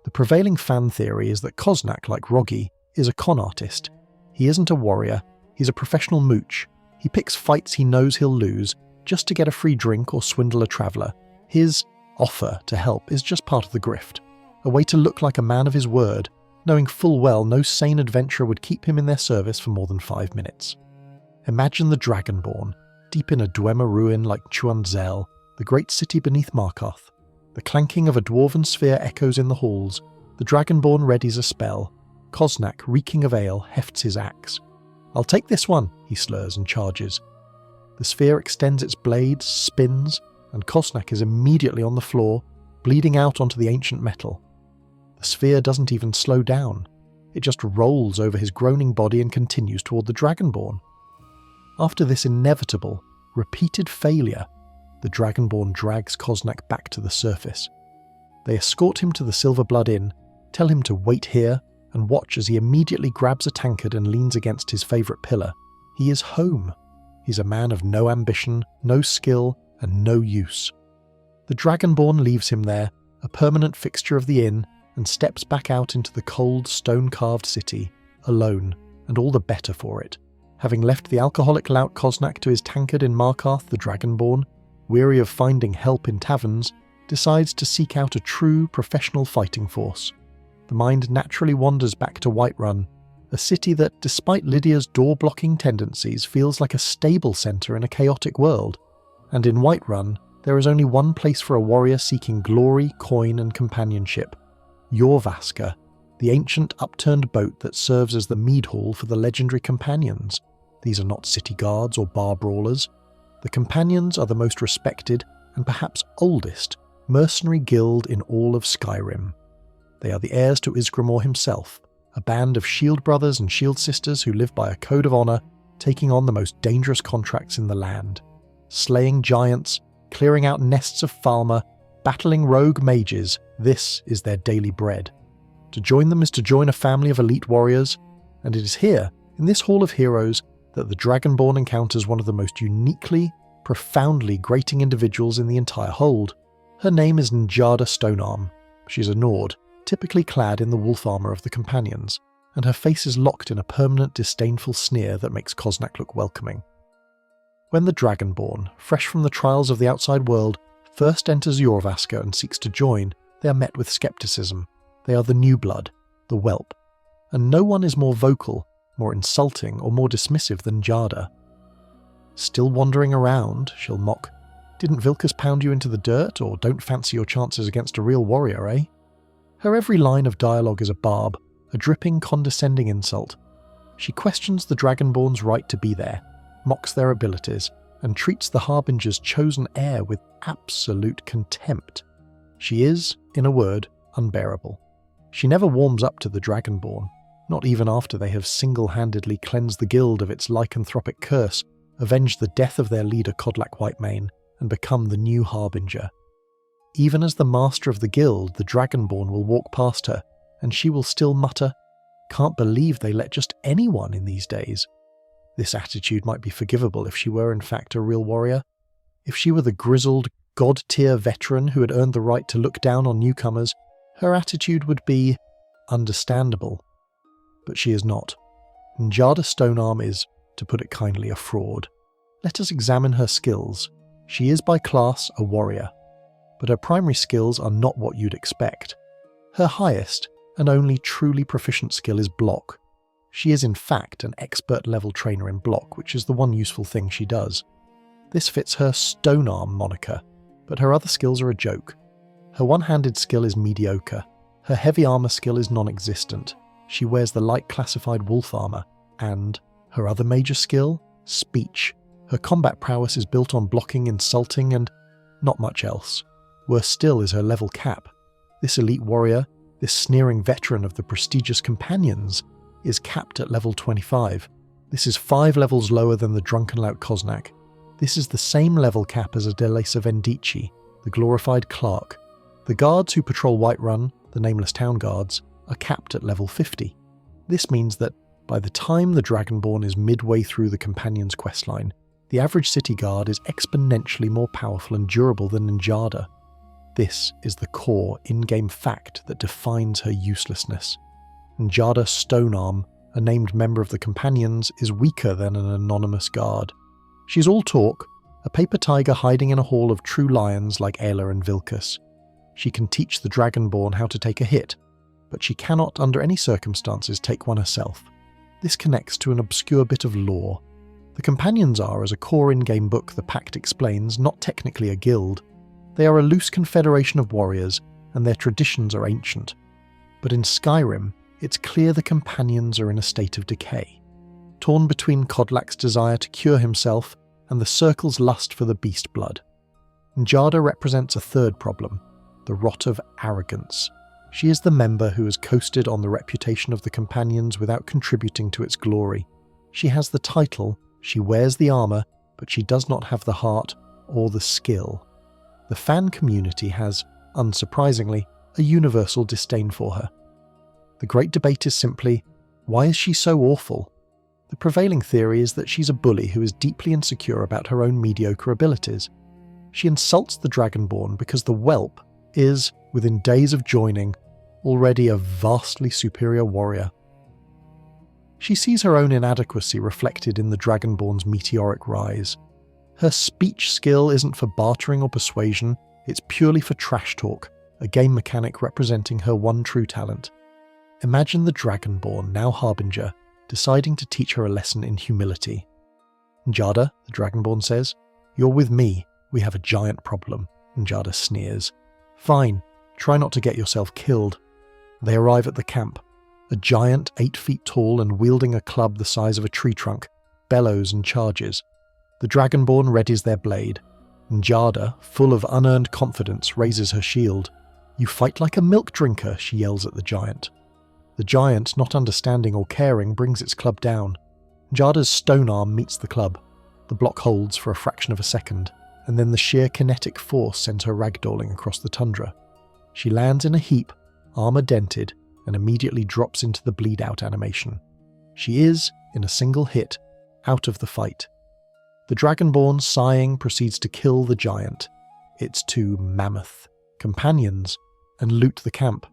The prevailing fan theory is that Cosnach, like Roggi, is a con artist. He isn't a warrior, he's a professional mooch. He picks fights he knows he'll lose just to get a free drink or swindle a traveller. His offer to help is just part of the grift, a way to look like a man of his word, knowing full well no sane adventurer would keep him in their service for more than 5 minutes. Imagine the Dragonborn, deep in a Dwemer ruin like Chuan'Zel, the great city beneath Markarth. The clanking of a dwarven sphere echoes in the halls, the Dragonborn readies a spell. Cosnach, reeking of ale, hefts his axe. "I'll take this one," he slurs and charges. The sphere extends its blades, spins, and Cosnach is immediately on the floor, bleeding out onto the ancient metal. The sphere doesn't even slow down. It just rolls over his groaning body and continues toward the Dragonborn. After this inevitable, repeated failure, the Dragonborn drags Cosnach back to the surface. They escort him to the Silverblood Inn, tell him to wait here, and watch as he immediately grabs a tankard and leans against his favourite pillar. He is home. He's a man of no ambition, no skill, and no use. The Dragonborn leaves him there, a permanent fixture of the inn, and steps back out into the cold, stone-carved city, alone, and all the better for it. Having left the alcoholic lout Cosnach to his tankard in Markarth, the Dragonborn, weary of finding help in taverns, decides to seek out a true professional fighting force. The mind naturally wanders back to Whiterun, a city that, despite Lydia's door-blocking tendencies, feels like a stable centre in a chaotic world. And in Whiterun, there is only one place for a warrior seeking glory, coin, and companionship: Jorvaska, the ancient upturned boat that serves as the mead hall for the legendary companions. These are not city guards or bar brawlers. The companions are the most respected and perhaps oldest mercenary guild in all of Skyrim. They are the heirs to Ysgramor himself, a band of shield brothers and shield sisters who live by a code of honour, taking on the most dangerous contracts in the land. Slaying giants, clearing out nests of Falmer, battling rogue mages, this is their daily bread. To join them is to join a family of elite warriors, and it is here, in this Hall of Heroes, that the Dragonborn encounters one of the most uniquely, profoundly grating individuals in the entire hold. Her name is Njada Stonearm. She's a Nord, typically clad in the wolf armour of the companions, and her face is locked in a permanent disdainful sneer that makes Cosnach look welcoming. When the Dragonborn, fresh from the trials of the outside world, first enters Jorvaska and seeks to join, they are met with scepticism. They are the new blood, the whelp, and no one is more vocal, more insulting, or more dismissive than Njada. "Still wandering around," she'll mock. "Didn't Vilkas pound you into the dirt, or don't fancy your chances against a real warrior, eh?" Her every line of dialogue is a barb, a dripping, condescending insult. She questions the Dragonborn's right to be there, mocks their abilities, and treats the Harbinger's chosen heir with absolute contempt. She is, in a word, unbearable. She never warms up to the Dragonborn, not even after they have single-handedly cleansed the guild of its lycanthropic curse, avenged the death of their leader Codlac Whitemane, and become the new Harbinger. Even as the master of the guild, the Dragonborn will walk past her, and she will still mutter, "Can't believe they let just anyone in these days." This attitude might be forgivable if she were in fact a real warrior. If she were the grizzled, god-tier veteran who had earned the right to look down on newcomers, her attitude would be understandable. But she is not. Njada Stonearm is, to put it kindly, a fraud. Let us examine her skills. She is by class a warrior, but her primary skills are not what you'd expect. Her highest and only truly proficient skill is block. She is in fact an expert level trainer in block, which is the one useful thing she does. This fits her Stonearm moniker, but her other skills are a joke. Her one-handed skill is mediocre. Her heavy armor skill is non-existent. She wears the light classified wolf armor, and her other major skill? Speech. Her combat prowess is built on blocking, insulting, and not much else. Worse still is her level cap. This elite warrior, this sneering veteran of the prestigious companions, is capped at level 25. This is 5 levels lower than the drunken lout Cosnach. This is the same level cap as Adelaisa Vendicci, the glorified clerk. The guards who patrol Whiterun, the nameless town guards, are capped at level 50. This means that by the time the Dragonborn is midway through the companion's questline, the average city guard is exponentially more powerful and durable than Njada. This is the core in-game fact that defines her uselessness. Njada Stonearm, a named member of the companions, is weaker than an anonymous guard. She's all talk, a paper tiger hiding in a hall of true lions like Ayla and Vilkas. She can teach the Dragonborn how to take a hit, but she cannot under any circumstances take one herself. This connects to an obscure bit of lore. The companions are, as a core in-game book the Pact explains, not technically a guild. They are a loose confederation of warriors, and their traditions are ancient. But in Skyrim, it's clear the companions are in a state of decay, torn between Codlac's desire to cure himself and the circle's lust for the beast blood. Njada represents a third problem, the rot of arrogance. She is the member who has coasted on the reputation of the companions without contributing to its glory. She has the title, she wears the armour, but she does not have the heart or the skill. The fan community has, unsurprisingly, a universal disdain for her. The great debate is simply, why is she so awful? The prevailing theory is that she's a bully who is deeply insecure about her own mediocre abilities. She insults the Dragonborn because the whelp is, within days of joining, already a vastly superior warrior. She sees her own inadequacy reflected in the Dragonborn's meteoric rise. Her speech skill isn't for bartering or persuasion, it's purely for trash talk, a game mechanic representing her one true talent. Imagine the Dragonborn, now Harbinger, deciding to teach her a lesson in humility. "Njada," the Dragonborn says, "you're with me, we have a giant problem." Njada sneers. "Fine, try not to get yourself killed." They arrive at the camp. A giant 8 feet tall and wielding a club the size of a tree trunk, bellows and charges. The Dragonborn readies their blade. Njada, full of unearned confidence, raises her shield. "You fight like a milk drinker," she yells at the giant. The giant, not understanding or caring, brings its club down. Njada's Stonearm meets the club. The block holds for a fraction of a second, and then the sheer kinetic force sends her ragdolling across the tundra. She lands in a heap, armour dented, and immediately drops into the bleed-out animation. She is, in a single hit, out of the fight. The Dragonborn, sighing, proceeds to kill the giant, its 2 mammoth companions, and loot the camp.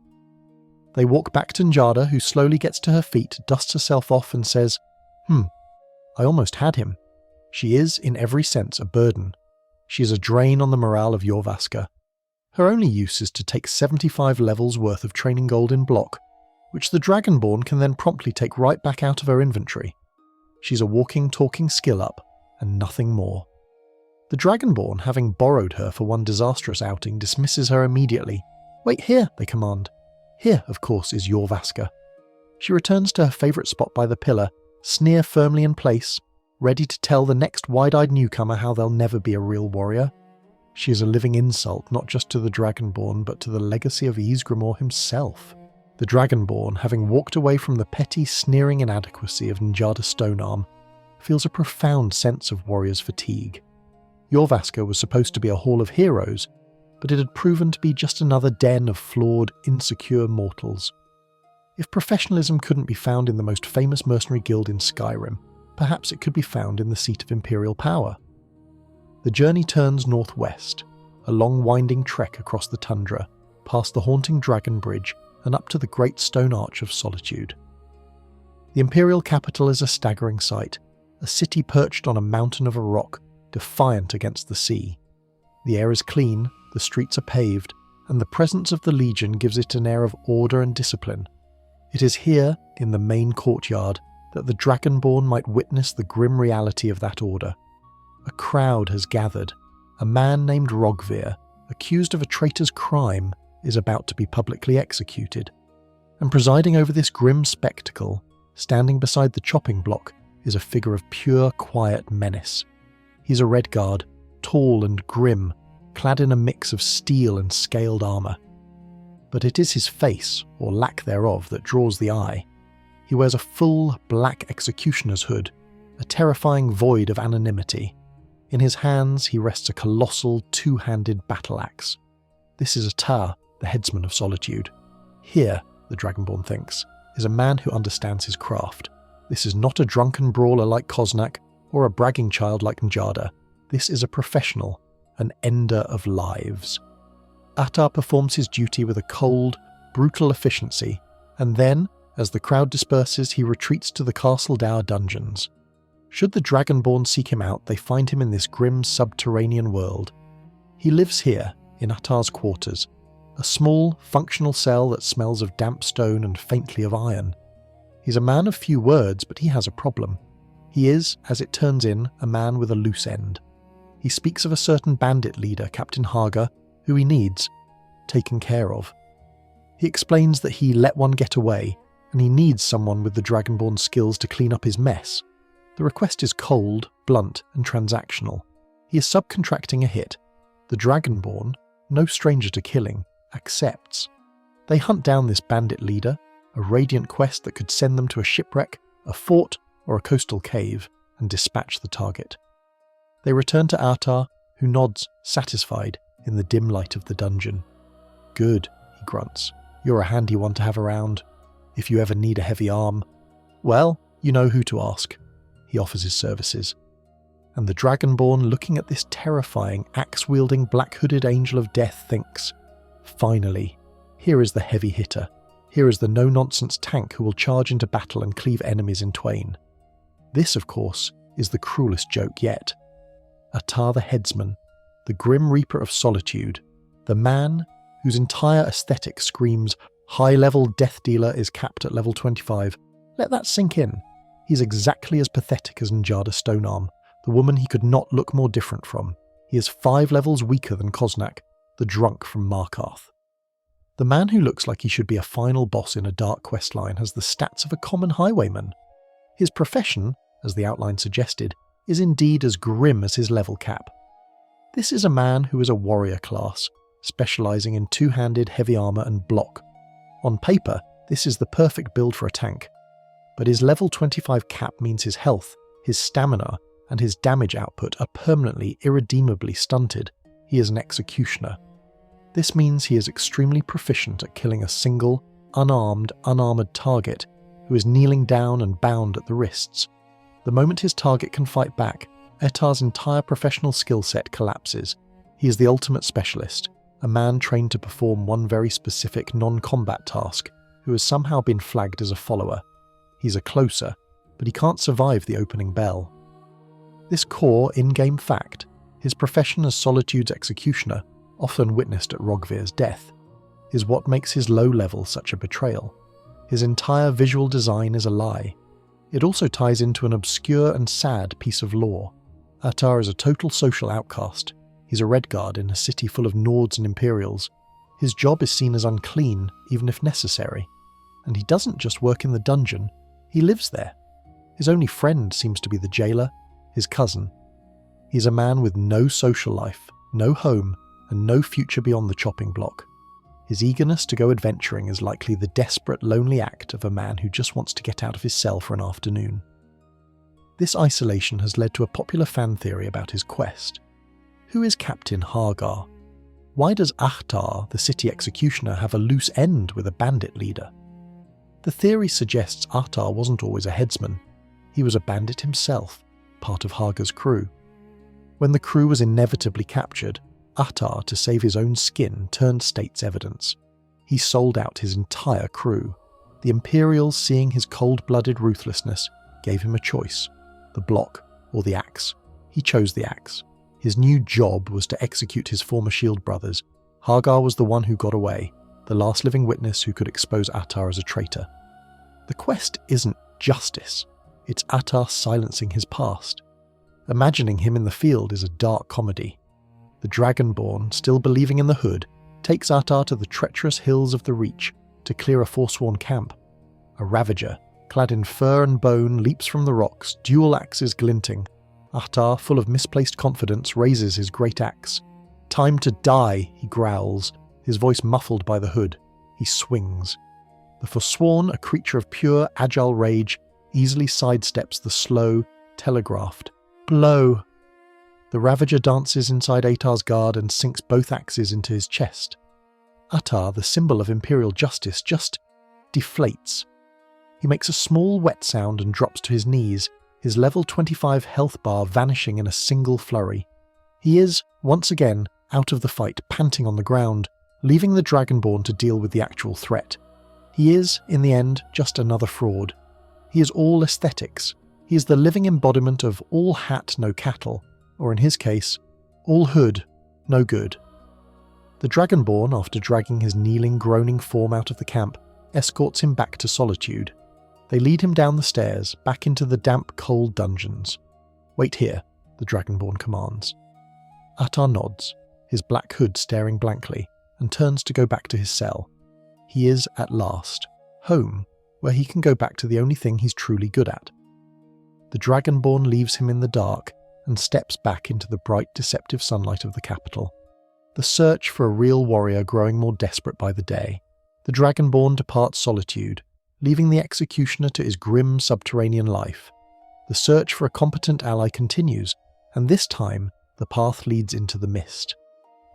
They walk back to Njada, who slowly gets to her feet, dusts herself off and says, I almost had him. She is, in every sense, a burden. She is a drain on the morale of Jorvaska. Her only use is to take 75 levels worth of training gold in block, which the Dragonborn can then promptly take right back out of her inventory. She's a walking, talking skill up, and nothing more. The Dragonborn, having borrowed her for one disastrous outing, dismisses her immediately. "Wait here," they command. Here, of course, is Jorvaska. She returns to her favourite spot by the pillar, sneer firmly in place, ready to tell the next wide-eyed newcomer how they'll never be a real warrior. She is a living insult not just to the Dragonborn but to the legacy of Ysgramor himself. The Dragonborn, having walked away from the petty, sneering inadequacy of Njada Stonearm, feels a profound sense of warrior's fatigue. Jorvaskr was supposed to be a hall of heroes, but it had proven to be just another den of flawed, insecure mortals. If professionalism couldn't be found in the most famous mercenary guild in Skyrim, perhaps it could be found in the seat of imperial power. The journey turns northwest, a long winding trek across the tundra, past the haunting dragon bridge and up to the great stone arch of solitude. The imperial capital is a staggering sight, a city perched on a mountain of a rock, defiant against the sea. The air is clean, the streets are paved, and the presence of the Legion gives it an air of order and discipline. It is here, in the main courtyard, that the Dragonborn might witness the grim reality of that order. A crowd has gathered. A man named Rogvir, accused of a traitor's crime, is about to be publicly executed. And presiding over this grim spectacle, standing beside the chopping block, is a figure of pure, quiet menace. He's a Redguard, tall and grim, clad in a mix of steel and scaled armour. But it is his face, or lack thereof, that draws the eye. He wears a full, black executioner's hood, a terrifying void of anonymity. In his hands he rests a colossal, two-handed battle-axe. This is Ahtar, the headsman of Solitude. Here, the Dragonborn thinks, is a man who understands his craft. This is not a drunken brawler like Cosnach, or a bragging child like Njada. This is a professional, an ender of lives. Ahtar performs his duty with a cold, brutal efficiency, and then, as the crowd disperses, he retreats to the Castle Dower dungeons. Should the Dragonborn seek him out, they find him in this grim subterranean world. He lives here, in Ahtar's quarters, a small, functional cell that smells of damp stone and faintly of iron. He's a man of few words, but he has a problem. He is, as it turns in, a man with a loose end. He speaks of a certain bandit leader, Captain Haga, who he needs taken care of. He explains that he let one get away, and he needs someone with the Dragonborn skills to clean up his mess. The request is cold, blunt, and transactional. He is subcontracting a hit. The Dragonborn, no stranger to killing, accepts. They hunt down this bandit leader, a radiant quest that could send them to a shipwreck, a fort, or a coastal cave, and dispatch the target. They return to Ahtar, who nods, satisfied, in the dim light of the dungeon. "Good," he grunts. "You're a handy one to have around. If you ever need a heavy arm, well, you know who to ask." He offers his services. And the Dragonborn, looking at this terrifying, axe-wielding, black-hooded angel of death, thinks, finally, here is the heavy hitter. Here is the no-nonsense tank who will charge into battle and cleave enemies in twain. This, of course, is the cruelest joke yet. Ahtar the headsman, the grim reaper of solitude, the man whose entire aesthetic screams, high-level death dealer is capped at level 25. Let that sink in. He's exactly as pathetic as Njada Stonearm, the woman he could not look more different from. He is 5 levels weaker than Cosnach, the drunk from Markarth. The man who looks like he should be a final boss in a dark questline has the stats of a common highwayman. His profession, as the outline suggested, is indeed as grim as his level cap. This is a man who is a warrior class, specialising in two-handed heavy armour and block. On paper, this is the perfect build for a tank. But his level 25 cap means his health, his stamina, and his damage output are permanently, irredeemably stunted. He is an executioner. This means he is extremely proficient at killing a single, unarmed, unarmoured target who is kneeling down and bound at the wrists. The moment his target can fight back, Ahtar's entire professional skill set collapses. He is the ultimate specialist, a man trained to perform one very specific non-combat task, who has somehow been flagged as a follower. He's a closer, but he can't survive the opening bell. This core in-game fact, his profession as Solitude's executioner, often witnessed at Rogvir's death, is what makes his low level such a betrayal. His entire visual design is a lie. It also ties into an obscure and sad piece of lore. Ahtar is a total social outcast. He's a Redguard in a city full of Nords and Imperials. His job is seen as unclean, even if necessary. And he doesn't just work in the dungeon, he lives there. His only friend seems to be the jailer, his cousin. He is a man with no social life, no home, and no future beyond the chopping block. His eagerness to go adventuring is likely the desperate, lonely act of a man who just wants to get out of his cell for an afternoon. This isolation has led to a popular fan theory about his quest. Who is Captain Hagar? Why does Ahtar, the city executioner, have a loose end with a bandit leader? The theory suggests Ahtar wasn't always a headsman. He was a bandit himself, part of Hagar's crew. When the crew was inevitably captured, Ahtar, to save his own skin, turned state's evidence. He sold out his entire crew. The Imperials, seeing his cold-blooded ruthlessness, gave him a choice: the block or the axe. He chose the axe. His new job was to execute his former shield brothers. Hagar was the one who got away, the last living witness who could expose Ahtar as a traitor. The quest isn't justice. It's Ahtar silencing his past. Imagining him in the field is a dark comedy. The Dragonborn, still believing in the Hood, takes Ahtar to the treacherous hills of the Reach to clear a forsworn camp. A Ravager, clad in fur and bone, leaps from the rocks, dual axes glinting. Ahtar, full of misplaced confidence, raises his great axe. "Time to die," he growls, his voice muffled by the Hood. He swings. The Forsworn, a creature of pure, agile rage, easily sidesteps the slow, telegraphed blow. The Ravager dances inside Ahtar's guard and sinks both axes into his chest. Ahtar, the symbol of imperial justice, just deflates. He makes a small wet sound and drops to his knees, his level 25 health bar vanishing in a single flurry. He is, once again, out of the fight, panting on the ground, leaving the Dragonborn to deal with the actual threat. He is, in the end, just another fraud. He is all aesthetics. He is the living embodiment of all hat, no cattle, or in his case, all hood, no good. The Dragonborn, after dragging his kneeling, groaning form out of the camp, escorts him back to solitude. They lead him down the stairs, back into the damp, cold dungeons. "Wait here," the Dragonborn commands. Ahtar nods, his black hood staring blankly, and turns to go back to his cell. He is, at last, home, where he can go back to the only thing he's truly good at. The Dragonborn leaves him in the dark and steps back into the bright, deceptive sunlight of the capital. The search for a real warrior growing more desperate by the day. The Dragonborn departs solitude, leaving the executioner to his grim subterranean life. The search for a competent ally continues, and this time the path leads into the mist.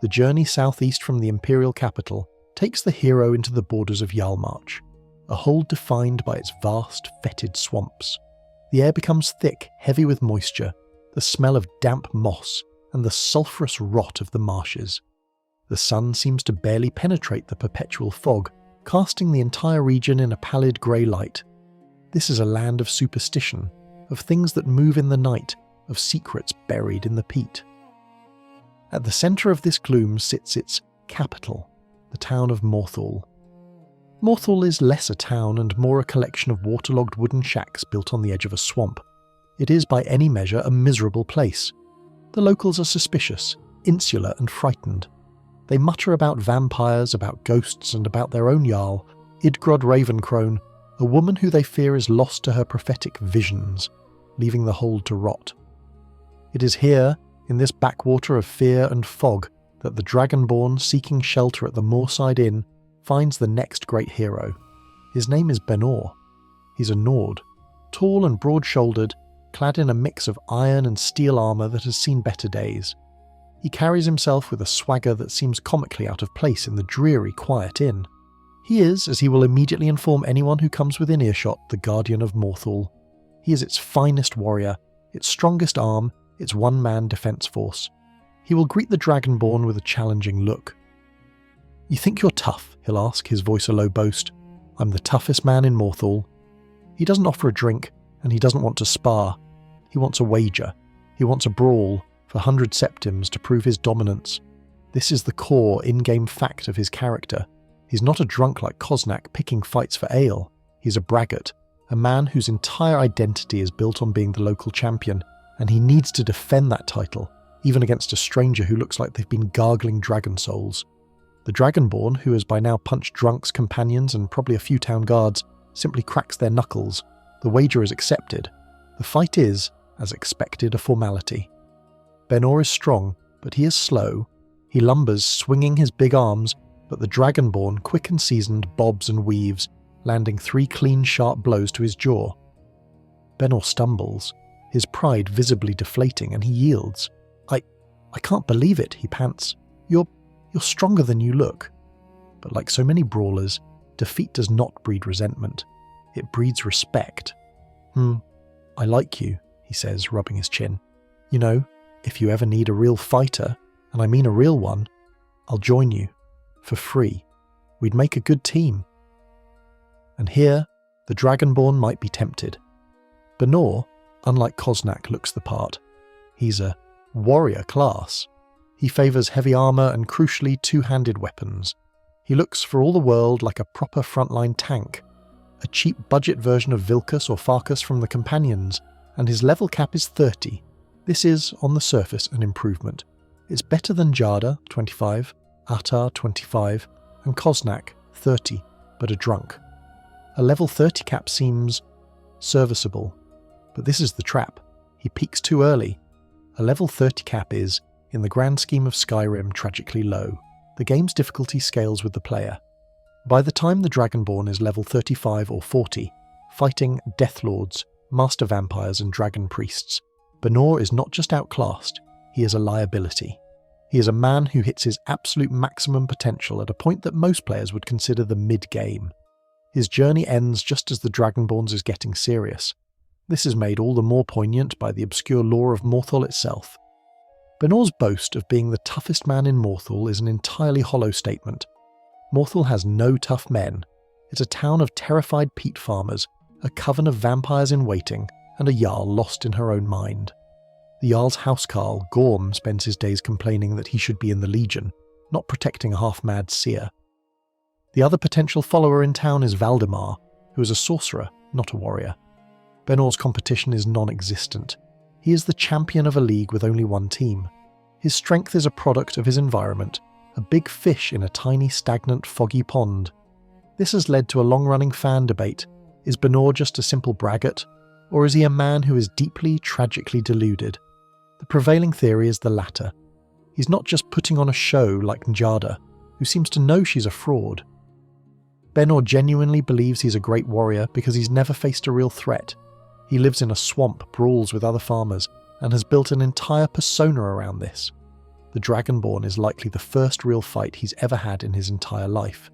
The journey southeast from the imperial capital takes the hero into the borders of Yalmarch, a hold defined by its vast, fetid swamps. The air becomes thick, heavy with moisture, the smell of damp moss, and the sulphurous rot of the marshes. The sun seems to barely penetrate the perpetual fog, casting the entire region in a pallid grey light. This is a land of superstition, of things that move in the night, of secrets buried in the peat. At the centre of this gloom sits its capital, the town of Morthal. Morthal is less a town and more a collection of waterlogged wooden shacks built on the edge of a swamp. It is by any measure a miserable place. The locals are suspicious, insular and frightened. They mutter about vampires, about ghosts, and about their own Jarl, Uthgerd Ravencrone, a woman who they fear is lost to her prophetic visions, leaving the hold to rot. It is here, in this backwater of fear and fog, that the Dragonborn, seeking shelter at the Moorside Inn, finds the next great hero. His name is Benor. He's a Nord, tall and broad-shouldered, clad in a mix of iron and steel armour that has seen better days. He carries himself with a swagger that seems comically out of place in the dreary, quiet inn. He is, as he will immediately inform anyone who comes within earshot, the guardian of Morthal. He is its finest warrior, its strongest arm, its one-man defence force. He will greet the Dragonborn with a challenging look. "You think you're tough?" he'll ask, his voice a low boast. "I'm the toughest man in Morthal." He doesn't offer a drink, and he doesn't want to spar. He wants a wager. He wants a brawl, for 100 septims to prove his dominance. This is the core in-game fact of his character. He's not a drunk like Cosnach picking fights for ale. He's a braggart, a man whose entire identity is built on being the local champion, and he needs to defend that title, even against a stranger who looks like they've been gargling dragon souls. The Dragonborn, who has by now punched drunks, companions, and probably a few town guards, simply cracks their knuckles. The wager is accepted. The fight is, as expected, a formality. Benor is strong, but he is slow. He lumbers, swinging his big arms, but the Dragonborn, quick and seasoned, bobs and weaves, landing 3 clean, sharp blows to his jaw. Benor stumbles, his pride visibly deflating, and he yields. I can't believe it, he pants. You're stronger than you look. But like so many brawlers, defeat does not breed resentment. It breeds respect. I like you, he says, rubbing his chin. You know, if you ever need a real fighter, and I mean a real one, I'll join you. For free. We'd make a good team. And here, the Dragonborn might be tempted. Benor, unlike Cosnach, looks the part. He's a warrior class. He favours heavy armour and, crucially, 2-handed weapons. He looks for all the world like a proper frontline tank, a cheap budget version of Vilkas or Farkas from the Companions, and his level cap is 30. This is, on the surface, an improvement. It's better than Njada, 25, Ahtar, 25, and Cosnach, 30, but a drunk. A level 30 cap seems serviceable, but this is the trap. He peaks too early. A level 30 cap is, in the grand scheme of Skyrim, tragically low. The game's difficulty scales with the player. By the time the Dragonborn is level 35 or 40, fighting Deathlords, Master Vampires and Dragon Priests, Benor is not just outclassed, he is a liability. He is a man who hits his absolute maximum potential at a point that most players would consider the mid-game. His journey ends just as the Dragonborn's is getting serious. This is made all the more poignant by the obscure lore of Morthal itself. Benor's boast of being the toughest man in Morthal is an entirely hollow statement. Morthal has no tough men. It's a town of terrified peat farmers, a coven of vampires in waiting, and a Jarl lost in her own mind. The Jarl's housecarl, Gorm, spends his days complaining that he should be in the Legion, not protecting a half-mad seer. The other potential follower in town is Valdemar, who is a sorcerer, not a warrior. Benor's competition is non-existent. He is the champion of a league with only one team. His strength is a product of his environment, a big fish in a tiny, stagnant, foggy pond. This has led to a long-running fan debate. Is Benor just a simple braggart, or is he a man who is deeply, tragically deluded? The prevailing theory is the latter. He's not just putting on a show like Njada, who seems to know she's a fraud. Benor genuinely believes he's a great warrior because he's never faced a real threat. He lives in a swamp, brawls with other farmers, and has built an entire persona around this. The Dragonborn is likely the first real fight he's ever had in his entire life.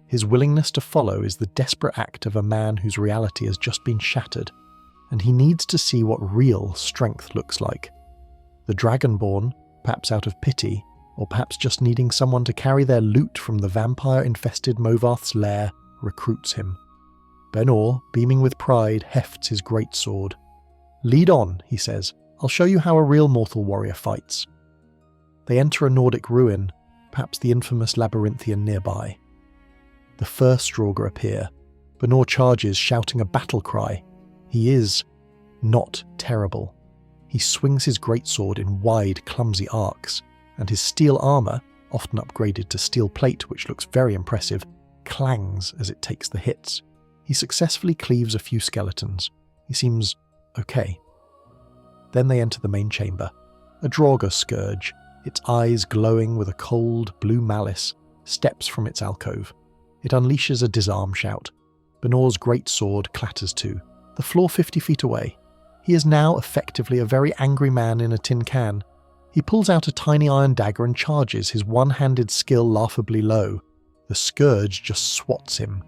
His willingness to follow is the desperate act of a man whose reality has just been shattered, and he needs to see what real strength looks like. The Dragonborn, perhaps out of pity, or perhaps just needing someone to carry their loot from the vampire-infested Movarth's lair, recruits him. Benor, beaming with pride, hefts his great sword. "Lead on," he says. "I'll show you how a real mortal warrior fights." They enter a Nordic ruin, perhaps the infamous Labyrinthian nearby. The first Draugr appear. Benor charges, shouting a battle cry. He is not terrible. He swings his greatsword in wide, clumsy arcs, and his steel armour, often upgraded to steel plate which looks very impressive, clangs as it takes the hits. He successfully cleaves a few skeletons. He seems okay. Then they enter the main chamber. A Draugr scourge, its eyes glowing with a cold, blue malice, steps from its alcove. It unleashes a disarm shout. Benor's great sword clatters too, the floor 50 feet away. He is now effectively a very angry man in a tin can. He pulls out a tiny iron dagger and charges, his one-handed skill laughably low. The scourge just swats him.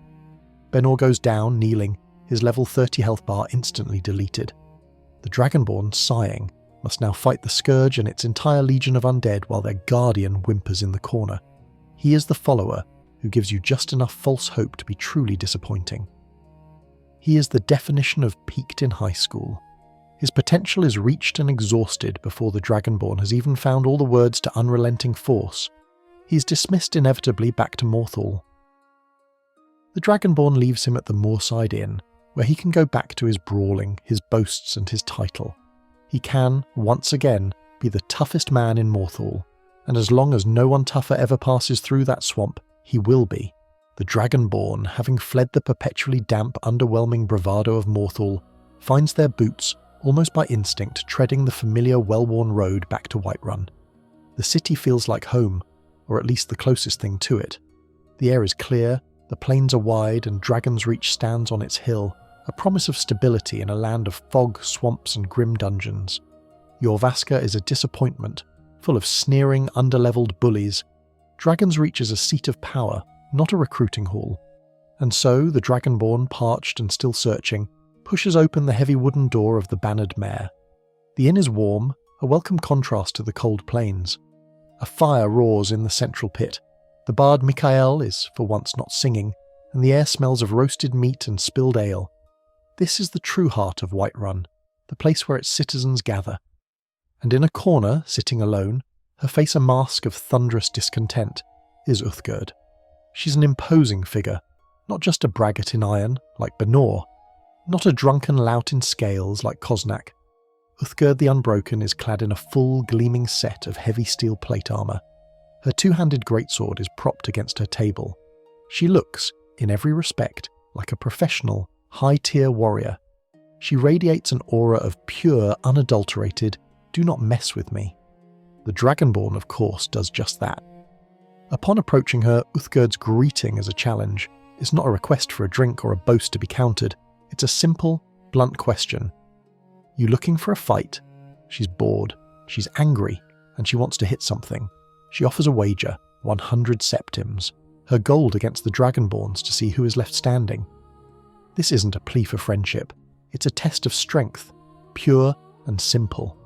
Benor goes down, kneeling, his level 30 health bar instantly deleted. The Dragonborn, sighing, must now fight the scourge and its entire legion of undead while their guardian whimpers in the corner. He is the follower who gives you just enough false hope to be truly disappointing. He is the definition of peaked in high school. His potential is reached and exhausted before the Dragonborn has even found all the words to unrelenting force. He is dismissed inevitably back to Morthal. The Dragonborn leaves him at the Moorside Inn, where he can go back to his brawling, his boasts and his title. He can, once again, be the toughest man in Morthal, and as long as no one tougher ever passes through that swamp, he will be. The Dragonborn, having fled the perpetually damp, underwhelming bravado of Morthal, finds their boots almost by instinct treading the familiar well-worn road back to Whiterun. The city feels like home, or at least the closest thing to it. The air is clear, the plains are wide, and Dragon's Reach stands on its hill, a promise of stability in a land of fog, swamps, and grim dungeons. Jorrvaskr is a disappointment, full of sneering, underleveled bullies. Dragon's Reach is a seat of power, not a recruiting hall. And so, the Dragonborn, parched and still searching, pushes open the heavy wooden door of the Bannered Mare. The inn is warm, a welcome contrast to the cold plains. A fire roars in the central pit. The bard Mikael is, for once, not singing, and the air smells of roasted meat and spilled ale. This is the true heart of Whiterun, the place where its citizens gather. And in a corner, sitting alone, her face a mask of thunderous discontent, is Uthgerd. She's an imposing figure, not just a braggart in iron, like Benor, not a drunken lout in scales, like Cosnach. Uthgerd the Unbroken is clad in a full, gleaming set of heavy steel plate armour. Her two-handed greatsword is propped against her table. She looks, in every respect, like a professional, high-tier warrior. She radiates an aura of pure, unadulterated, do not mess with me. The Dragonborn, of course, does just that. Upon approaching her, Uthgerd's greeting as a challenge is not a request for a drink or a boast to be countered. It's a simple, blunt question. You looking for a fight? She's bored, she's angry, and she wants to hit something. She offers a wager, 100 septims, her gold against the Dragonborns to see who is left standing. This isn't a plea for friendship, it's a test of strength, pure and simple.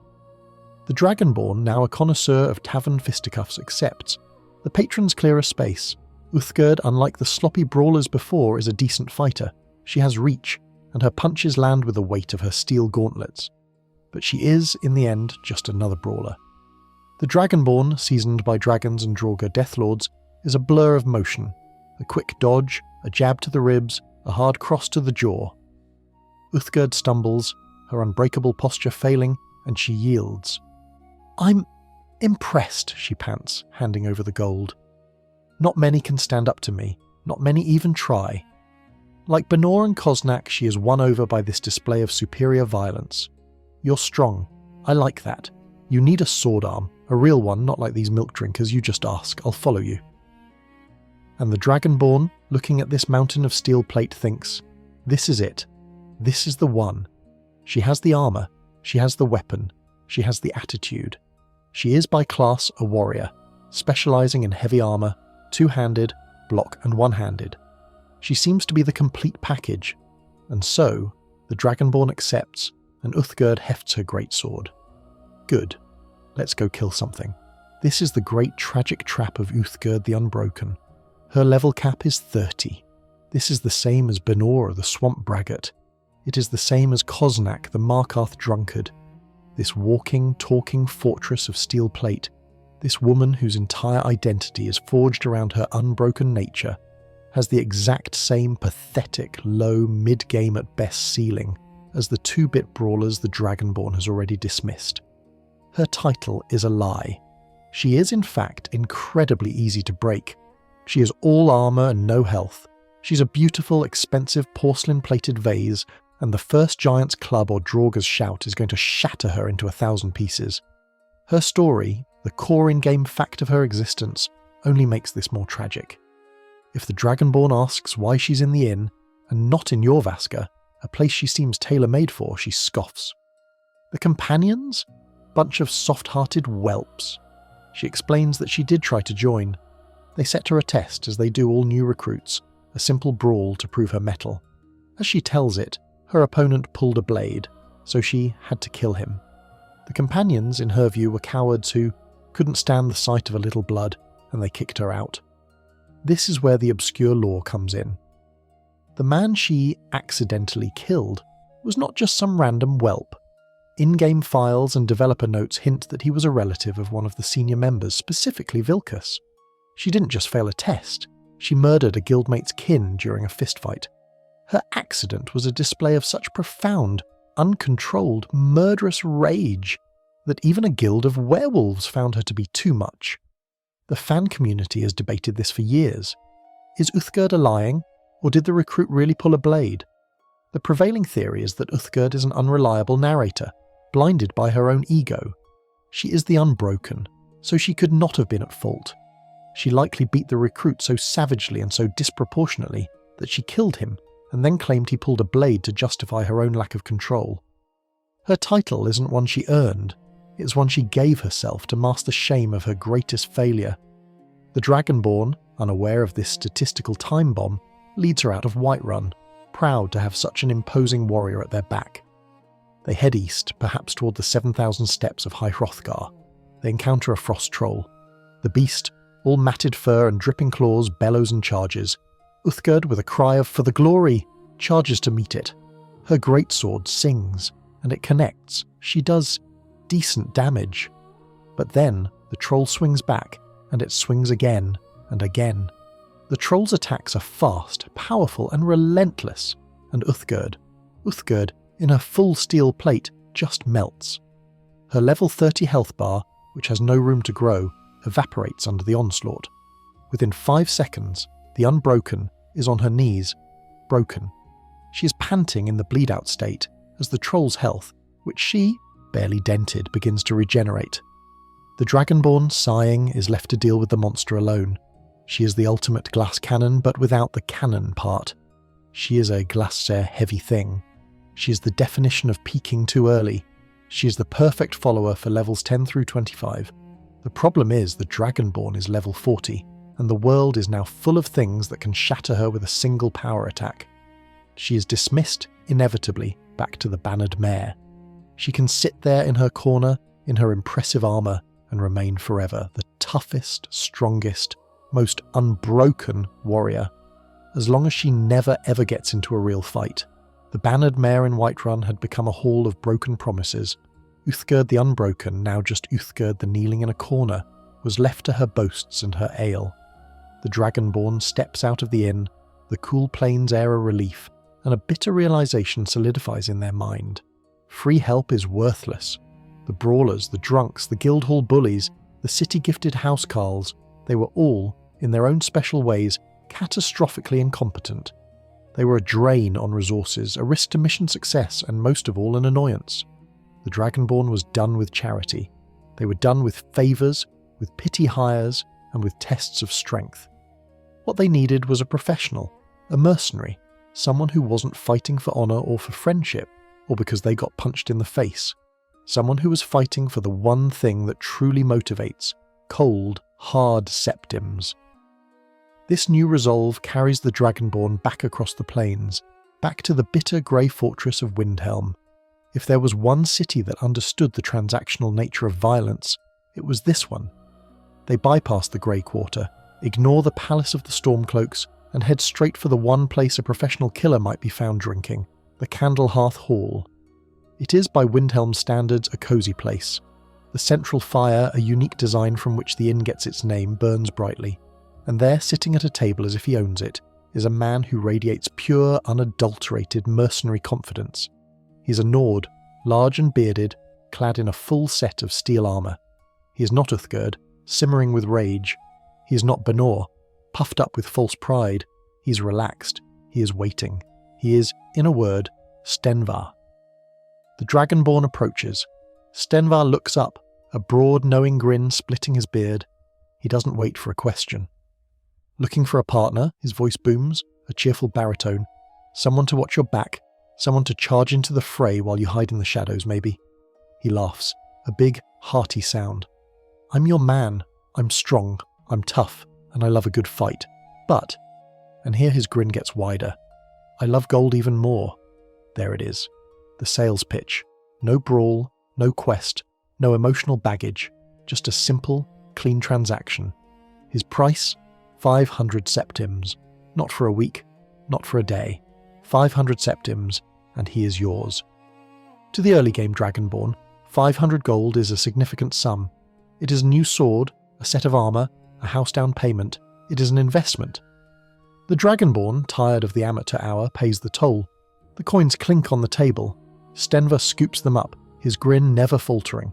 The Dragonborn, now a connoisseur of tavern fisticuffs, accepts. The patrons clear a space. Uthgerd, unlike the sloppy brawlers before, is a decent fighter. She has reach, and her punches land with the weight of her steel gauntlets. But she is, in the end, just another brawler. The Dragonborn, seasoned by dragons and Draugr deathlords, is a blur of motion. A quick dodge, a jab to the ribs, a hard cross to the jaw. Uthgerd stumbles, her unbreakable posture failing, and she yields. "I'm impressed," she pants, handing over the gold. "Not many can stand up to me, not many even try." Like Benor and Cosnach, she is won over by this display of superior violence. "You're strong. I like that. You need a sword arm, a real one, not like these milk drinkers. You just ask. I'll follow you." And the Dragonborn, looking at this mountain of steel plate, thinks, this is it. This is the one. She has the armour. She has the weapon. She has the attitude. She is by class a warrior, specialising in heavy armour, two-handed, block and one-handed. She seems to be the complete package, and so the Dragonborn accepts, and Uthgerd hefts her greatsword. Good. Let's go kill something. This is the great tragic trap of Uthgerd the Unbroken. Her level cap is 30. This is the same as Benor the Swamp Braggart. It is the same as Cosnach the Markarth Drunkard. This walking, talking fortress of steel plate, this woman whose entire identity is forged around her unbroken nature, has the exact same pathetic, low, mid-game at best ceiling as the two-bit brawlers the Dragonborn has already dismissed. Her title is a lie. She is, in fact, incredibly easy to break. She is all armour and no health. She's a beautiful, expensive porcelain-plated vase, and the first giant's club or Draugr's shout is going to shatter her into 1,000 pieces. Her story, the core in-game fact of her existence, only makes this more tragic. If the Dragonborn asks why she's in the inn, and not in Jorrvaskr, a place she seems tailor-made for, she scoffs. The companions? Bunch of soft-hearted whelps. She explains that she did try to join. They set her a test, as they do all new recruits, a simple brawl to prove her mettle. As she tells it, her opponent pulled a blade, so she had to kill him. The companions, in her view, were cowards who couldn't stand the sight of a little blood, and they kicked her out. This is where the obscure lore comes in. The man she accidentally killed was not just some random whelp. In-game files and developer notes hint that he was a relative of one of the senior members, specifically Vilkas. She didn't just fail a test, she murdered a guildmate's kin during a fistfight. Her accident was a display of such profound, uncontrolled, murderous rage that even a guild of werewolves found her to be too much. The fan community has debated this for years. Is Uthgerd lying, or did the recruit really pull a blade? The prevailing theory is that Uthgerd is an unreliable narrator, blinded by her own ego. She is the Unbroken, so she could not have been at fault. She likely beat the recruit so savagely and so disproportionately that she killed him and then claimed he pulled a blade to justify her own lack of control. Her title isn't one she earned, it's one she gave herself to mask the shame of her greatest failure. The Dragonborn, unaware of this statistical time bomb, leads her out of Whiterun, proud to have such an imposing warrior at their back. They head east, perhaps toward the 7,000 steps of High Hrothgar. They encounter a frost troll. The beast, all matted fur and dripping claws, bellows and charges. Uthgerd, with a cry of "For the glory!" charges to meet it. Her greatsword sings, and it connects. She does decent damage. But then the troll swings back, and it swings again and again. The troll's attacks are fast, powerful, and relentless, and Uthgerd, in her full steel plate, just melts. Her level 30 health bar, which has no room to grow, evaporates under the onslaught. Within 5 seconds, the Unbroken is on her knees, broken. She is panting in the bleed-out state as the troll's health, which she, barely dented, begins to regenerate. The Dragonborn, sighing, is left to deal with the monster alone. She is the ultimate glass cannon, but without the cannon part. She is a glacier heavy thing. She is the definition of peaking too early. She is the perfect follower for levels 10 through 25. The problem is the Dragonborn is level 40, and the world is now full of things that can shatter her with a single power attack. She is dismissed, inevitably, back to the bannered mare. She can sit there in her corner, in her impressive armour, and remain forever the toughest, strongest, most unbroken warrior, as long as she never ever gets into a real fight. The bannered mare in Whiterun had become a hall of broken promises. Uthgerd the Unbroken, now just Uthgerd the kneeling in a corner, was left to her boasts and her ale. The Dragonborn steps out of the inn, the cool plains air a relief, and a bitter realization solidifies in their mind. Free help is worthless. The brawlers, the drunks, the Guildhall bullies, the city-gifted housecarls, they were all, in their own special ways, catastrophically incompetent. They were a drain on resources, a risk to mission success, and most of all an annoyance. The Dragonborn was done with charity. They were done with favours, with pity hires, and with tests of strength. What they needed was a professional, a mercenary, someone who wasn't fighting for honour or for friendship, or because they got punched in the face. Someone who was fighting for the one thing that truly motivates, cold, hard septims. This new resolve carries the Dragonborn back across the plains, back to the bitter grey fortress of Windhelm. If there was one city that understood the transactional nature of violence, it was this one. They bypass the Grey Quarter, ignore the Palace of the Stormcloaks, and head straight for the one place a professional killer might be found drinking, the Candlehearth Hall. It is, by Windhelm standards, a cosy place. The central fire, a unique design from which the inn gets its name, burns brightly, and there, sitting at a table as if he owns it, is a man who radiates pure, unadulterated mercenary confidence. He's a Nord, large and bearded, clad in a full set of steel armour. He is not Uthgerd, simmering with rage. He is not Benor, puffed up with false pride. He is relaxed. He is waiting. He is, in a word, Stenvar. The Dragonborn approaches. Stenvar looks up, a broad, knowing grin splitting his beard. He doesn't wait for a question. Looking for a partner, his voice booms, a cheerful baritone. Someone to watch your back, someone to charge into the fray while you hide in the shadows, maybe. He laughs, a big, hearty sound. I'm your man. I'm strong. I'm tough, and I love a good fight. But, and here his grin gets wider, I love gold even more. There it is. The sales pitch. No brawl, no quest, no emotional baggage, just a simple, clean transaction. His price? 500 septims. Not for a week, not for a day. 500 septims, and he is yours. To the early game Dragonborn, 500 gold is a significant sum. It is a new sword, a set of armour, a house-down payment. It is an investment. The Dragonborn, tired of the amateur hour, pays the toll. The coins clink on the table. Stenvar scoops them up, his grin never faltering.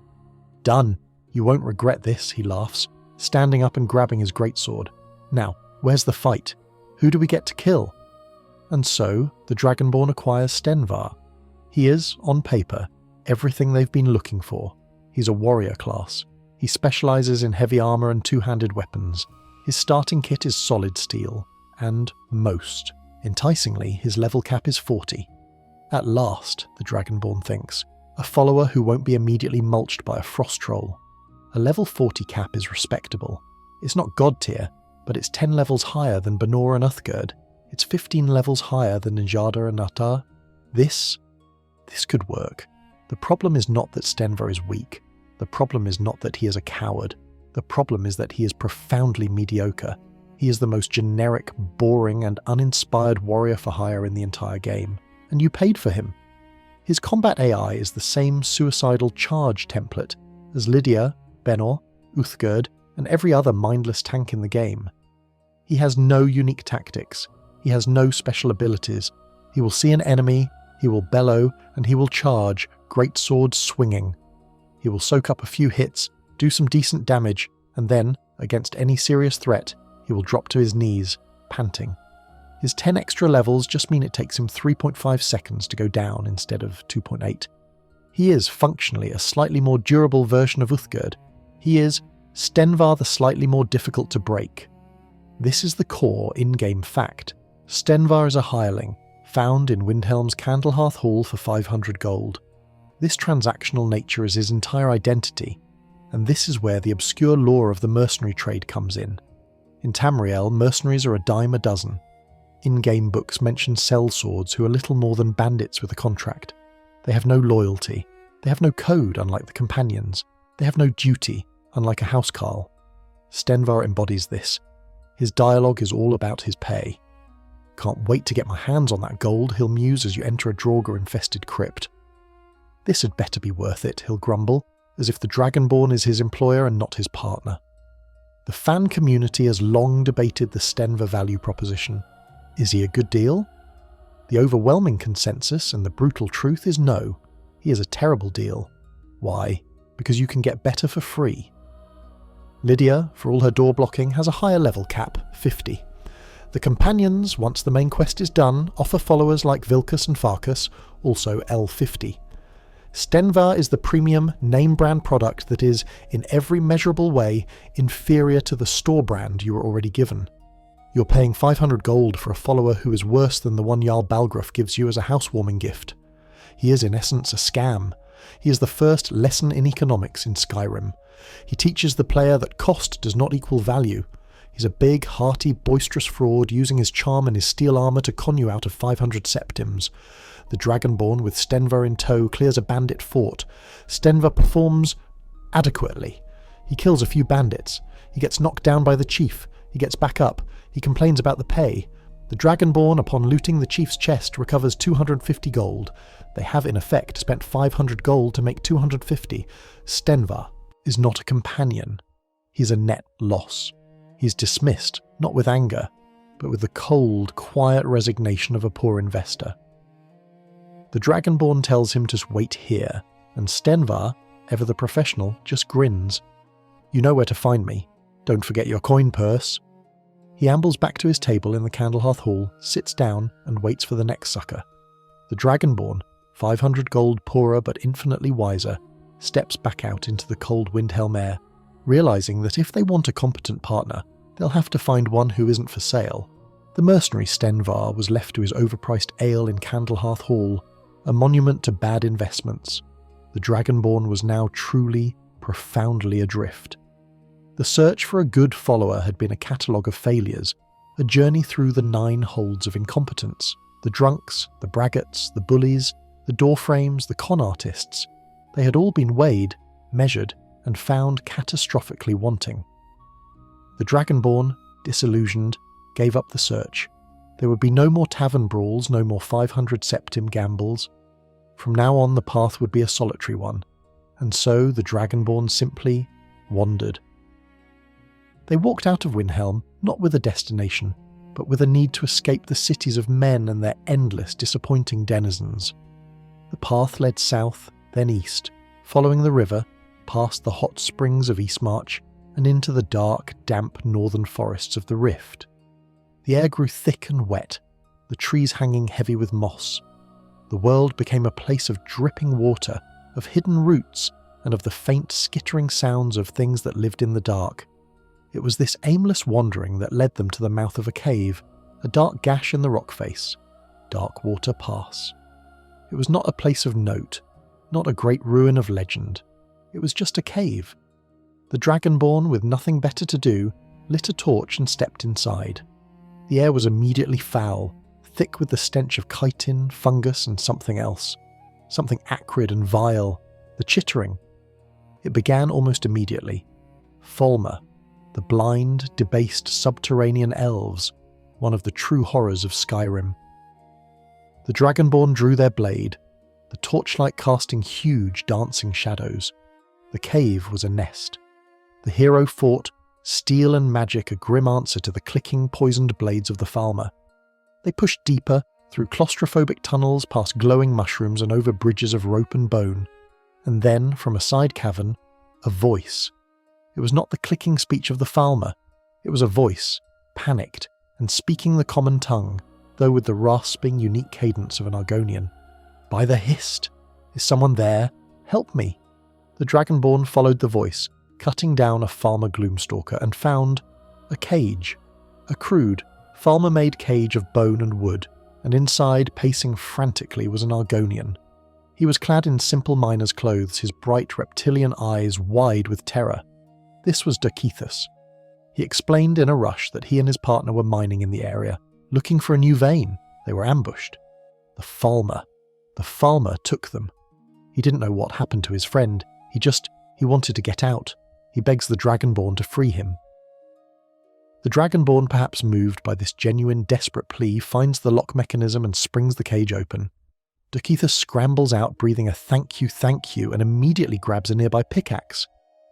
Done. You won't regret this, he laughs, standing up and grabbing his greatsword. Now, where's the fight? Who do we get to kill? And so, the Dragonborn acquires Stenvar. He is, on paper, everything they've been looking for. He's a warrior class. He specialises in heavy armour and two-handed weapons. His starting kit is solid steel, and most. Enticingly, his level cap is 40. At last, the Dragonborn thinks, a follower who won't be immediately mulched by a frost troll. A level 40 cap is respectable. It's not god tier, but it's 10 levels higher than Benor and Uthgerd. It's 15 levels higher than Njada and Ahtar. This could work. The problem is not that Stenvar is weak. The problem is not that he is a coward. The problem is that he is profoundly mediocre. He is the most generic, boring, and uninspired warrior for hire in the entire game. And you paid for him. His combat AI is the same suicidal charge template as Lydia, Benor, Uthgerd, and every other mindless tank in the game. He has no unique tactics. He has no special abilities. He will see an enemy, he will bellow, and he will charge, greatsword swinging. He will soak up a few hits, do some decent damage, and then, against any serious threat, he will drop to his knees, panting. His 10 extra levels just mean it takes him 3.5 seconds to go down instead of 2.8. He is functionally a slightly more durable version of Uthgerd. He is Stenvar the slightly more difficult to break. This is the core in-game fact. Stenvar is a hireling, found in Windhelm's Candlehearth Hall for 500 gold. This transactional nature is his entire identity, and this is where the obscure lore of the mercenary trade comes in. In Tamriel, mercenaries are a dime a dozen. In-game books mention sellswords who are little more than bandits with a contract. They have no loyalty. They have no code, unlike the companions. They have no duty, unlike a housecarl. Stenvar embodies this. His dialogue is all about his pay. Can't wait to get my hands on that gold, he'll muse as you enter a Draugr-infested crypt. This had better be worth it, he'll grumble, as if the Dragonborn is his employer and not his partner. The fan community has long debated the Stenvar value proposition. Is he a good deal? The overwhelming consensus and the brutal truth is no. He is a terrible deal. Why? Because you can get better for free. Lydia, for all her door blocking, has a higher level cap, 50. The companions, once the main quest is done, offer followers like Vilkas and Farkas, also L50. Stenvar is the premium name brand product that is, in every measurable way, inferior to the store brand you were already given. You're paying 500 gold for a follower who is worse than the one Jarl Balgruuf gives you as a housewarming gift. He is in essence a scam. He is the first lesson in economics in Skyrim. He teaches the player that cost does not equal value. He's a big, hearty, boisterous fraud using his charm and his steel armour to con you out of 500 septims. The Dragonborn with Stenvar in tow clears a bandit fort. Stenvar performs adequately. He kills a few bandits. He gets knocked down by the chief. He gets back up. He complains about the pay. The Dragonborn, upon looting the chief's chest, recovers 250 gold. They have, in effect, spent 500 gold to make 250. Stenvar is not a companion. He's a net loss. He's dismissed, not with anger, but with the cold, quiet resignation of a poor investor. The Dragonborn tells him to wait here, and Stenvar, ever the professional, just grins. You know where to find me. Don't forget your coin purse. He ambles back to his table in the Candlehearth Hall, sits down, and waits for the next sucker. The Dragonborn, 500 gold poorer but infinitely wiser, steps back out into the cold Windhelm air, realising that if they want a competent partner, they'll have to find one who isn't for sale. The mercenary Stenvar was left to his overpriced ale in Candlehearth Hall, a monument to bad investments. The Dragonborn was now truly, profoundly adrift. The search for a good follower had been a catalogue of failures, a journey through the 9 holds of incompetence, the drunks, the braggarts, the bullies, the doorframes, the con artists. They had all been weighed, measured, and found catastrophically wanting. The Dragonborn, disillusioned, gave up the search. There would be no more tavern brawls, no more 500 septim gambles. From now on the path would be a solitary one, and so the Dragonborn simply wandered. They walked out of Windhelm, not with a destination, but with a need to escape the cities of men and their endless, disappointing denizens. The path led south, then east, following the river, past the hot springs of Eastmarch, and into the dark, damp northern forests of the Rift. The air grew thick and wet. the trees hanging heavy with moss. The world became a place of dripping water, of hidden roots, and of the faint skittering sounds of things that lived in the dark. It was this aimless wandering that led them to the mouth of a cave, a dark gash in the rock face. Darkwater Pass. It was not a place of note, not a great ruin of legend. It was just a cave. The Dragonborn, with nothing better to do, lit a torch and stepped inside. The air was immediately foul, thick with the stench of chitin, fungus, and something else. Something acrid and vile. The chittering. It began almost immediately. Falmer, the blind, debased subterranean elves, one of the true horrors of Skyrim. The Dragonborn drew their blade, the torchlight casting huge dancing shadows. The cave was a nest. The hero fought, steel and magic a grim answer to the clicking, poisoned blades of the Falmer. They pushed deeper, through claustrophobic tunnels, past glowing mushrooms and over bridges of rope and bone. And then, from a side cavern, a voice. It was not the clicking speech of the Falmer. It was a voice, panicked, and speaking the common tongue, though with the rasping, unique cadence of an Argonian. "By the Hist! Is someone there? Help me!" The Dragonborn followed the voice, cutting down a Falmer Gloomstalker, and found a cage. A crude, Falmer-made cage of bone and wood, and inside, pacing frantically, was an Argonian. He was clad in simple miner's clothes, his bright reptilian eyes wide with terror. This was Derkeethus. He explained in a rush that he and his partner were mining in the area, looking for a new vein. They were ambushed. The Falmer took them. He didn't know what happened to his friend. He wanted to get out. He begs the Dragonborn to free him. The Dragonborn, perhaps moved by this genuine, desperate plea, finds the lock mechanism and springs the cage open. Derkeethus scrambles out, breathing a thank you, and immediately grabs a nearby pickaxe.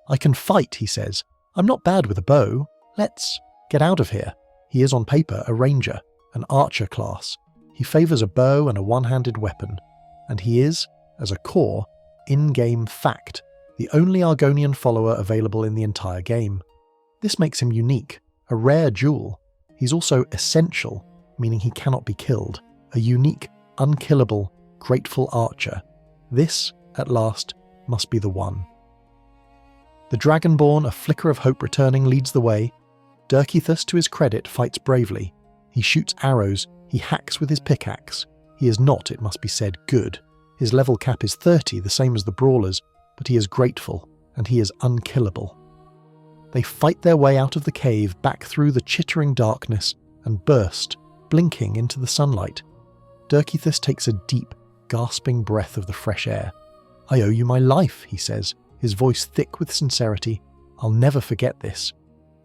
"I can fight," he says. "I'm not bad with a bow. Let's get out of here." He is on paper a ranger, an archer class. He favours a bow and a one-handed weapon. And he is, as a core, in-game fact, the only Argonian follower available in the entire game. This makes him unique, a rare jewel. He's also essential, meaning he cannot be killed. A unique, unkillable, grateful archer. This, at last, must be the one. The Dragonborn, a flicker of hope returning, leads the way. Derkeethus, to his credit, fights bravely. He shoots arrows, he hacks with his pickaxe. He is not, it must be said, good. His level cap is 30, the same as the brawlers, but he is grateful, and he is unkillable. They fight their way out of the cave, back through the chittering darkness, and burst, blinking, into the sunlight. Derkeethus takes a deep, gasping breath of the fresh air. "I owe you my life," he says, his voice thick with sincerity. "I'll never forget this.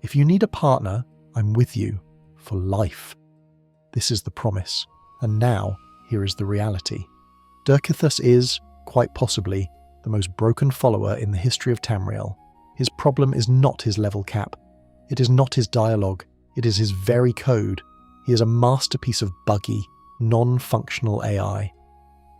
If you need a partner, I'm with you, for life." This is the promise, and now here is the reality. Derkeethus is, quite possibly, the most broken follower in the history of Tamriel. His problem is not his level cap. It is not his dialogue. It is his very code. He is a masterpiece of buggy, non-functional AI.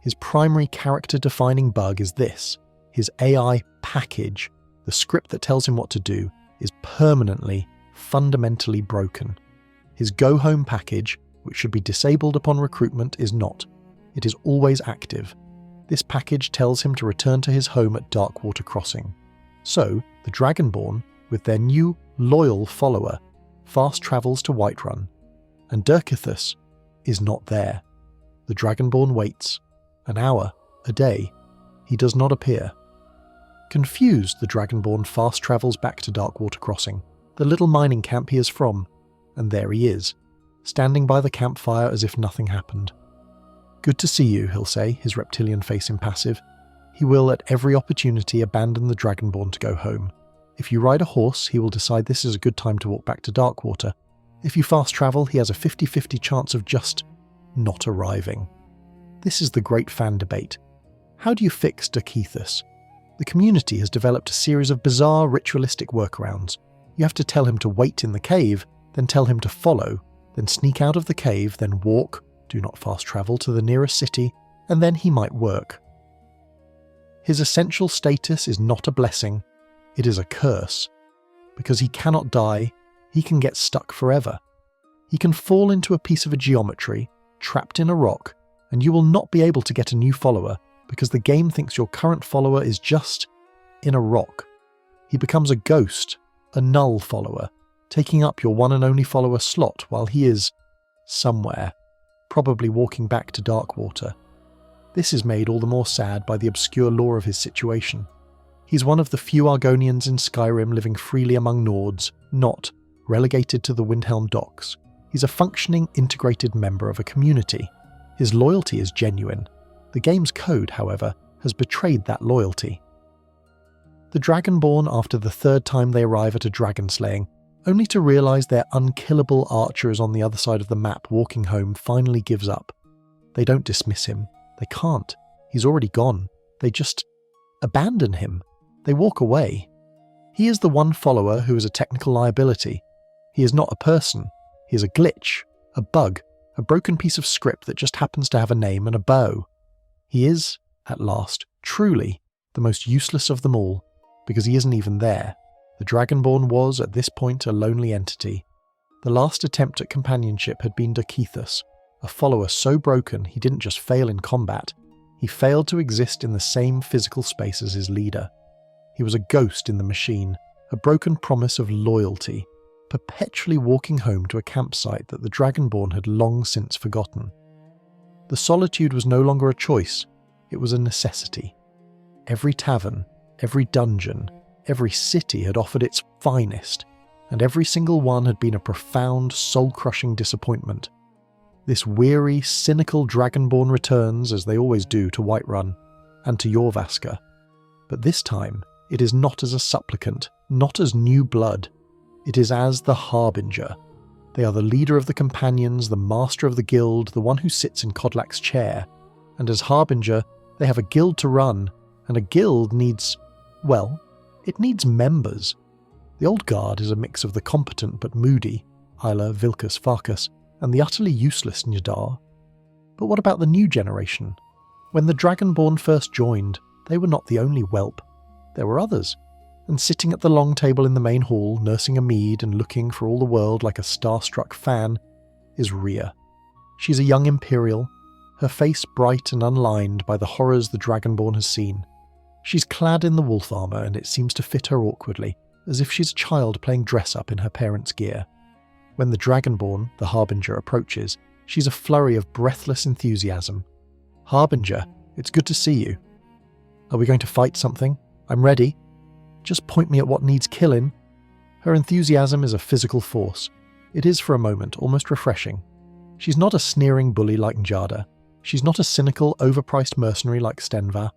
His primary character-defining bug is this. His AI package, the script that tells him what to do, is permanently, fundamentally broken. His go-home package, which should be disabled upon recruitment, is not. It is always active. This package tells him to return to his home at Darkwater Crossing. So, the Dragonborn, with their new, loyal follower, fast travels to Whiterun. And Derkeethus is not there. The Dragonborn waits. An hour, a day. He does not appear. Confused, the Dragonborn fast travels back to Darkwater Crossing, the little mining camp he is from, and there he is, standing by the campfire as if nothing happened. "Good to see you," he'll say, his reptilian face impassive. He will, at every opportunity, abandon the Dragonborn to go home. If you ride a horse, he will decide this is a good time to walk back to Darkwater. If you fast travel, he has a 50-50 chance of just not arriving. This is the great fan debate. How do you fix Derkeethus? The community has developed a series of bizarre ritualistic workarounds. You have to tell him to wait in the cave, then tell him to follow, then sneak out of the cave, then walk, do not fast travel, to the nearest city, and then he might work. His essential status is not a blessing, it is a curse. Because he cannot die, he can get stuck forever. He can fall into a piece of a geometry, trapped in a rock, and you will not be able to get a new follower because the game thinks your current follower is just in a rock. He becomes a ghost, a null follower, taking up your one and only follower slot while he is somewhere, probably walking back to Darkwater. This is made all the more sad by the obscure lore of his situation. He's one of the few Argonians in Skyrim living freely among Nords, not relegated to the Windhelm docks. He's a functioning, integrated member of a community. His loyalty is genuine. The game's code, however, has betrayed that loyalty. The Dragonborn, after the third time they arrive at a dragon slaying, only to realise their unkillable archer is on the other side of the map walking home, finally gives up. They don't dismiss him. They can't. He's already gone. They just abandon him. They walk away. He is the one follower who is a technical liability. He is not a person. He is a glitch, a bug, a broken piece of script that just happens to have a name and a bow. He is, at last, truly the most useless of them all, because he isn't even there. The Dragonborn was, at this point, a lonely entity. The last attempt at companionship had been Derkeethus, a follower so broken he didn't just fail in combat, he failed to exist in the same physical space as his leader. He was a ghost in the machine, a broken promise of loyalty, perpetually walking home to a campsite that the Dragonborn had long since forgotten. The solitude was no longer a choice, it was a necessity. Every tavern, every dungeon, every city had offered its finest, and every single one had been a profound, soul-crushing disappointment. This weary, cynical Dragonborn returns, as they always do, to Whiterun and to Jorvaskr. But this time, it is not as a supplicant, not as new blood. It is as the Harbinger. They are the leader of the companions, the master of the guild, the one who sits in Codlak's chair. And as Harbinger, they have a guild to run, and a guild needs, well, it needs members. The old guard is a mix of the competent but moody, Isla, Vilkas, Farkas, and the utterly useless Njada. But what about the new generation? When the Dragonborn first joined, they were not the only whelp. There were others, and sitting at the long table in the main hall, nursing a mead and looking for all the world like a starstruck fan, is Rhea. She's a young Imperial, her face bright and unlined by the horrors the Dragonborn has seen. She's clad in the wolf armour, and it seems to fit her awkwardly, as if she's a child playing dress-up in her parents' gear. When the Dragonborn, the Harbinger, approaches, she's a flurry of breathless enthusiasm. "Harbinger, it's good to see you. Are we going to fight something? I'm ready. Just point me at what needs killing." Her enthusiasm is a physical force. It is, for a moment, almost refreshing. She's not a sneering bully like Njada. She's not a cynical, overpriced mercenary like Stenvar.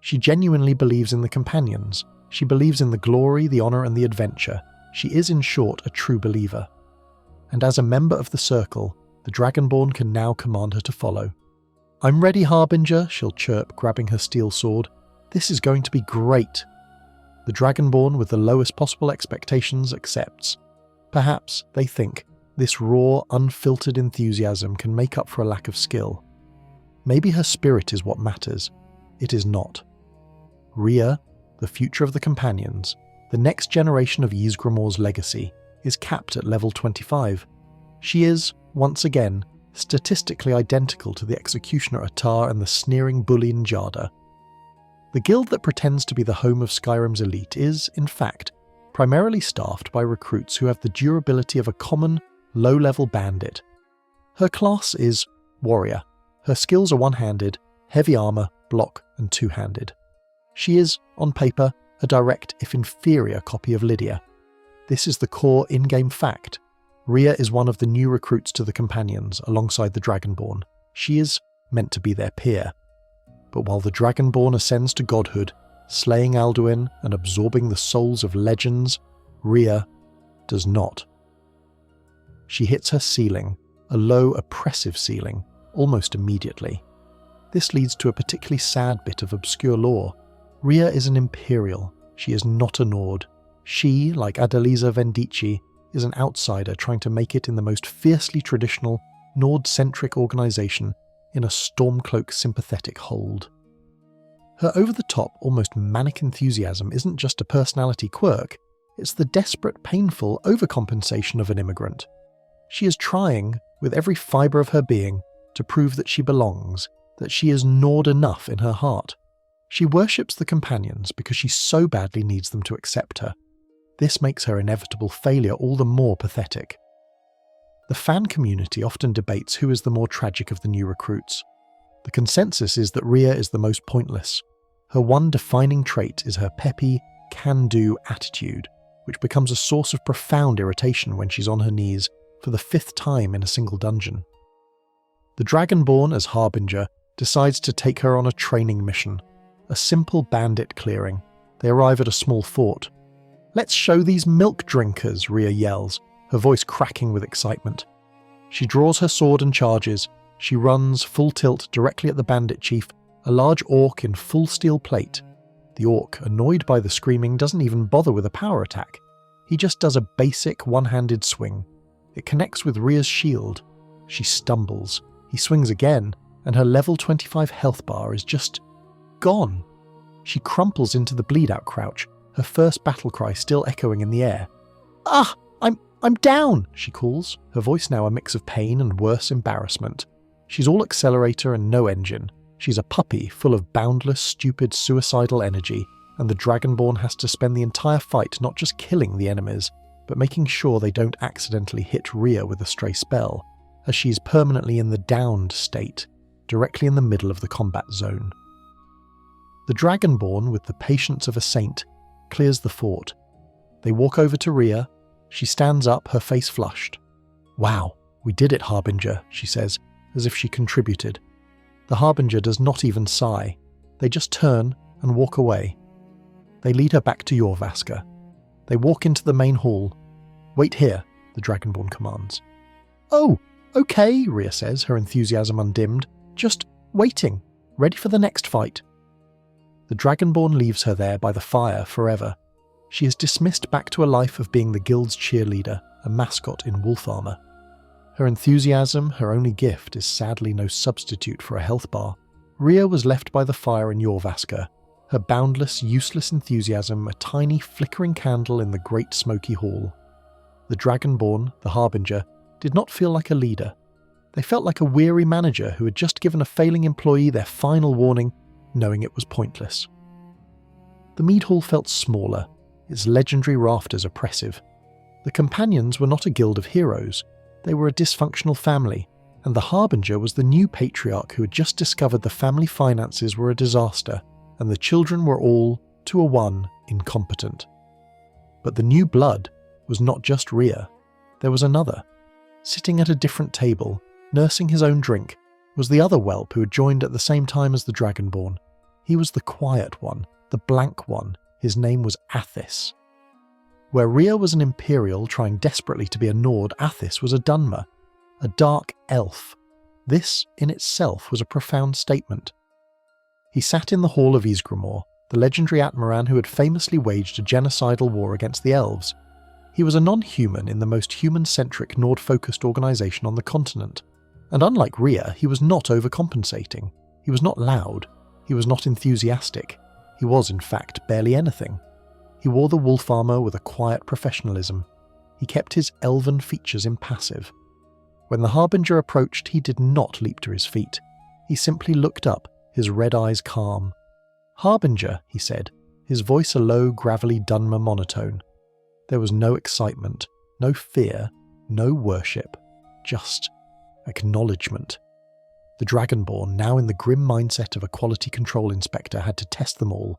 She genuinely believes in the companions. She believes in the glory, the honour and the adventure. She is, in short, a true believer. And as a member of the Circle, the Dragonborn can now command her to follow. "I'm ready, Harbinger," she'll chirp, grabbing her steel sword. "This is going to be great." The Dragonborn, with the lowest possible expectations, accepts. Perhaps, they think, this raw, unfiltered enthusiasm can make up for a lack of skill. Maybe her spirit is what matters. It is not. Rhea, the future of the companions, the next generation of Ysgramor's legacy, is capped at level 25. She is, once again, statistically identical to the executioner Ahtar and the sneering bully Njada. The guild that pretends to be the home of Skyrim's elite is, in fact, primarily staffed by recruits who have the durability of a common, low-level bandit. Her class is warrior. Her skills are one-handed, heavy armour, block and two-handed. She is, on paper, a direct, if inferior, copy of Lydia. This is the core in-game fact. Rhea is one of the new recruits to the companions, alongside the Dragonborn. She is meant to be their peer. But while the Dragonborn ascends to godhood, slaying Alduin and absorbing the souls of legends, Rhea does not. She hits her ceiling, a low, oppressive ceiling, almost immediately. This leads to a particularly sad bit of obscure lore. Rhea is an Imperial. She is not a Nord. She, like Adelaisa Vendicci, is an outsider trying to make it in the most fiercely traditional, Nord-centric organisation in a Stormcloak sympathetic hold. Her over-the-top, almost manic enthusiasm isn't just a personality quirk, it's the desperate, painful overcompensation of an immigrant. She is trying, with every fibre of her being, to to prove that she belongs, that she is gnawed enough in her heart. She worships the companions because she so badly needs them to accept her. This makes her inevitable failure all the more pathetic. The fan community often debates who is the more tragic of the new recruits. The consensus is that Rhea is the most pointless. Her one defining trait is her peppy, can-do attitude, which becomes a source of profound irritation when she's on her knees for the 5th time in a single dungeon. The Dragonborn, as Harbinger, decides to take her on a training mission, a simple bandit clearing. They arrive at a small fort. "Let's show these milk drinkers," Rhea yells, her voice cracking with excitement. She draws her sword and charges. She runs full tilt directly at the bandit chief, a large orc in full steel plate. The orc, annoyed by the screaming, doesn't even bother with a power attack. He just does a basic one-handed swing. It connects with Rhea's shield. She stumbles. He swings again, and her level 25 health bar is just gone. She crumples into the bleed-out crouch, her first battle cry still echoing in the air. "Ah, I'm down," she calls, her voice now a mix of pain and worse embarrassment. She's all accelerator and no engine. She's a puppy full of boundless, stupid, suicidal energy, and the Dragonborn has to spend the entire fight not just killing the enemies, but making sure they don't accidentally hit Rhea with a stray spell, as she's permanently in the downed state, directly in the middle of the combat zone. The Dragonborn, with the patience of a saint, clears the fort. They walk over to Rhea. She stands up, her face flushed. "Wow, we did it, Harbinger," she says, as if she contributed. The Harbinger does not even sigh. They just turn and walk away. They lead her back to Jorvaska. They walk into the main hall. "Wait here," the Dragonborn commands. "Oh, okay," Rhea says, her enthusiasm undimmed. "Just waiting, ready for the next fight." The Dragonborn leaves her there by the fire forever. She is dismissed back to a life of being the guild's cheerleader, a mascot in wolf armour. Her enthusiasm, her only gift, is sadly no substitute for a health bar. Rhea was left by the fire in Jorvaska, her boundless, useless enthusiasm a tiny flickering candle in the great smoky hall. The Dragonborn, the Harbinger, did not feel like a leader. They felt like a weary manager who had just given a failing employee their final warning, knowing it was pointless. The mead hall felt smaller, its legendary rafters oppressive. The companions were not a guild of heroes. They were a dysfunctional family, and the Harbinger was the new patriarch who had just discovered the family finances were a disaster, and the children were all, to a one, incompetent. But the new blood was not just Rhea. There was another. Sitting at a different table, nursing his own drink, was the other whelp who had joined at the same time as the Dragonborn. He was the quiet one, the blank one. His name was Athis. Where Rhea was an Imperial trying desperately to be a Nord, Athis was a Dunmer, a dark elf. This, in itself, was a profound statement. He sat in the hall of Ysgramor, the legendary Atmaran who had famously waged a genocidal war against the elves. He was a non-human in the most human-centric Nord-focused organisation on the continent. And unlike Rhea, he was not overcompensating. He was not loud. He was not enthusiastic. He was, in fact, barely anything. He wore the wolf armour with a quiet professionalism. He kept his elven features impassive. When the Harbinger approached, he did not leap to his feet. He simply looked up, his red eyes calm. "Harbinger," he said, his voice a low, gravelly Dunmer monotone. There was no excitement, no fear, no worship, just acknowledgement. The Dragonborn, now in the grim mindset of a quality control inspector, had to test them all.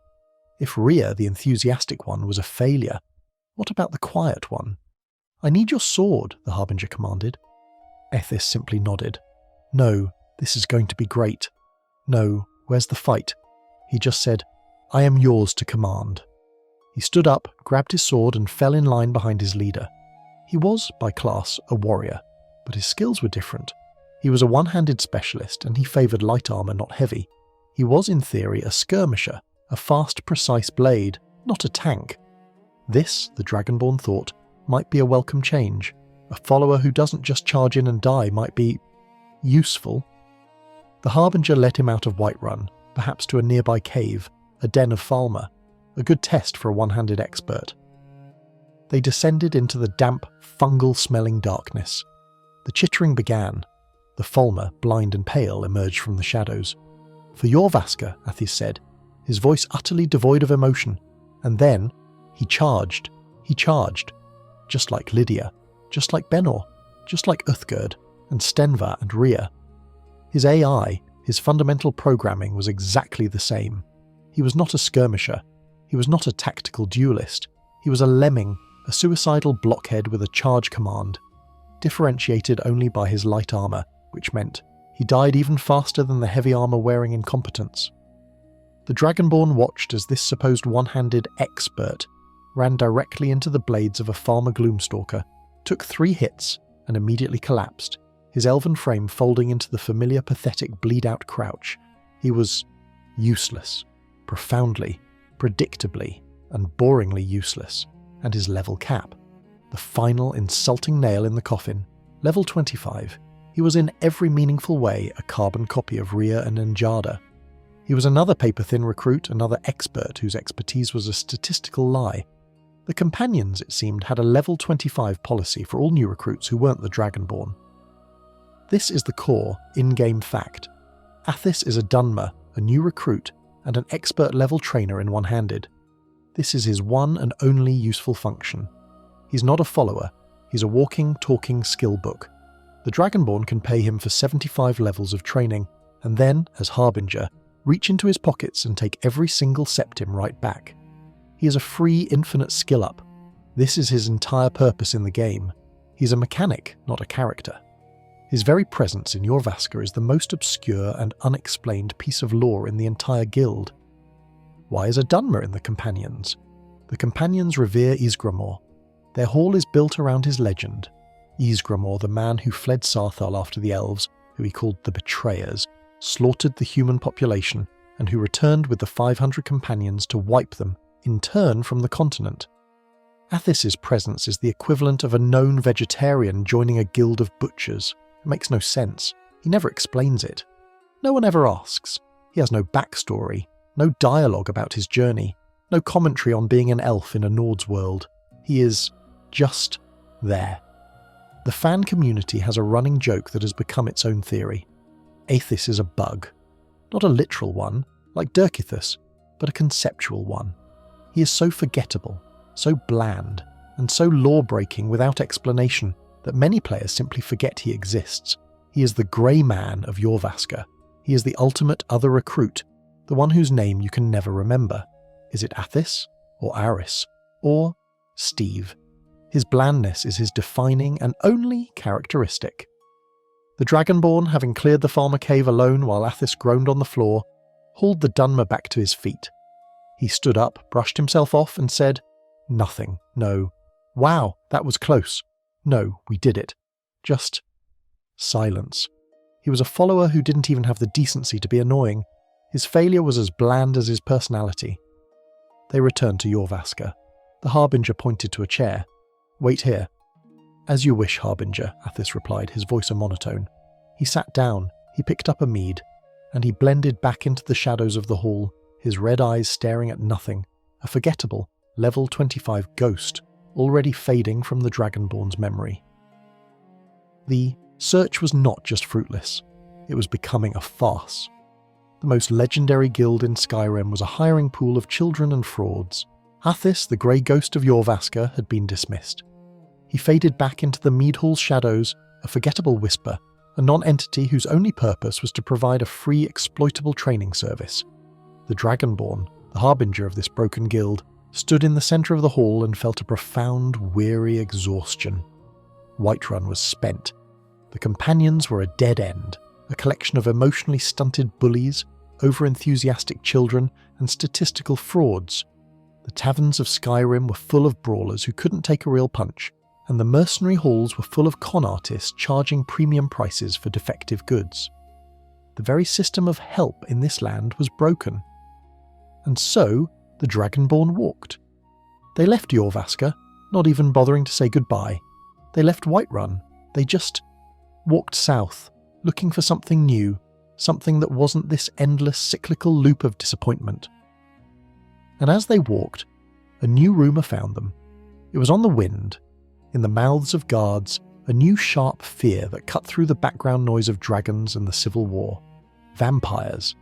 If Rhea, the enthusiastic one, was a failure, what about the quiet one? "I need your sword," the Harbinger commanded. Athis simply nodded. "No, this is going to be great. No, where's the fight?" He just said, "I am yours to command." He stood up, grabbed his sword, and fell in line behind his leader. He was, by class, a warrior, but his skills were different. He was a one-handed specialist, and he favoured light armour, not heavy. He was, in theory, a skirmisher, a fast, precise blade, not a tank. This, the Dragonborn thought, might be a welcome change. A follower who doesn't just charge in and die might be useful. The Harbinger led him out of Whiterun, perhaps to a nearby cave, a den of Falmer, a good test for a one-handed expert. They descended into the damp, fungal-smelling darkness. The chittering began. The Fulmer, blind and pale, emerged from the shadows. "For Jorvaskr," Athis said, his voice utterly devoid of emotion. And then, he charged. He charged. Just like Lydia, just like Benor, just like Uthgerd, and Stenvar and Rhea. His AI, his fundamental programming was exactly the same. He was not a skirmisher. He was not a tactical duelist. He was a lemming, a suicidal blockhead with a charge command, differentiated only by his light armour, which meant he died even faster than the heavy armour-wearing incompetence. The Dragonborn watched as this supposed one-handed expert ran directly into the blades of a farmer gloomstalker, took 3 hits, and immediately collapsed, his elven frame folding into the familiar pathetic bleed-out crouch. He was useless, profoundly, predictably, and boringly useless, and his level cap, the final insulting nail in the coffin, level 25, he was in every meaningful way a carbon copy of Rhea and Njada. He was another paper-thin recruit, another expert whose expertise was a statistical lie. The Companions, it seemed, had a level 25 policy for all new recruits who weren't the Dragonborn. This is the core, in-game fact. Athis is a Dunmer, a new recruit, and an expert-level trainer in one-handed. This is his one and only useful function. He's not a follower, he's a walking, talking skill book. The Dragonborn can pay him for 75 levels of training, and then, as Harbinger, reach into his pockets and take every single septim right back. He is a free, infinite skill-up. This is his entire purpose in the game. He's a mechanic, not a character. His very presence in Jorvaskr is the most obscure and unexplained piece of lore in the entire guild. Why is a Dunmer in the Companions? The Companions revere Ysgramor. Their hall is built around his legend. Ysgramor, the man who fled Sarthal after the elves, who he called the Betrayers, slaughtered the human population, and who returned with the 500 companions to wipe them, in turn, from the continent. Athis's presence is the equivalent of a known vegetarian joining a guild of butchers. It makes no sense. He never explains it. No one ever asks. He has no backstory, no dialogue about his journey, no commentary on being an elf in a Nord's world. He is just there. The fan community has a running joke that has become its own theory. Athis is a bug. Not a literal one, like Derkeethus, but a conceptual one. He is so forgettable, so bland, and so law-breaking without explanation that many players simply forget he exists. He is the grey man of Jorvaskr. He is the ultimate other recruit, the one whose name you can never remember. Is it Athis? Or Aris? Or Steve? His blandness is his defining and only characteristic. The Dragonborn, having cleared the farmer cave alone while Athis groaned on the floor, hauled the Dunmer back to his feet. He stood up, brushed himself off, and said, "Nothing, no. Wow, that was close. No, we did it." Just silence. He was a follower who didn't even have the decency to be annoying. His failure was as bland as his personality. They returned to Jorvaskr. The Harbinger pointed to a chair. "Wait here." "As you wish, Harbinger," Athis replied, his voice a monotone. He sat down, he picked up a mead, and he blended back into the shadows of the hall, his red eyes staring at nothing, a forgettable, level 25 ghost, already fading from the Dragonborn's memory. The search was not just fruitless, it was becoming a farce. The most legendary guild in Skyrim was a hiring pool of children and frauds. Athis, the grey ghost of Jorvaskr, had been dismissed. He faded back into the mead hall's shadows, a forgettable whisper, a non-entity whose only purpose was to provide a free exploitable training service. The Dragonborn, the harbinger of this broken guild, stood in the centre of the hall and felt a profound, weary exhaustion. Whiterun was spent. The Companions were a dead end, a collection of emotionally stunted bullies, over-enthusiastic children, and statistical frauds. The taverns of Skyrim were full of brawlers who couldn't take a real punch, and the mercenary halls were full of con artists charging premium prices for defective goods. The very system of help in this land was broken. And so, the Dragonborn walked. They left Jorvaskr, not even bothering to say goodbye. They left Whiterun. They just walked south, looking for something new, something that wasn't this endless cyclical loop of disappointment. And as they walked, a new rumour found them. It was on the wind, in the mouths of guards, a new sharp fear that cut through the background noise of dragons and the Civil War. Vampires.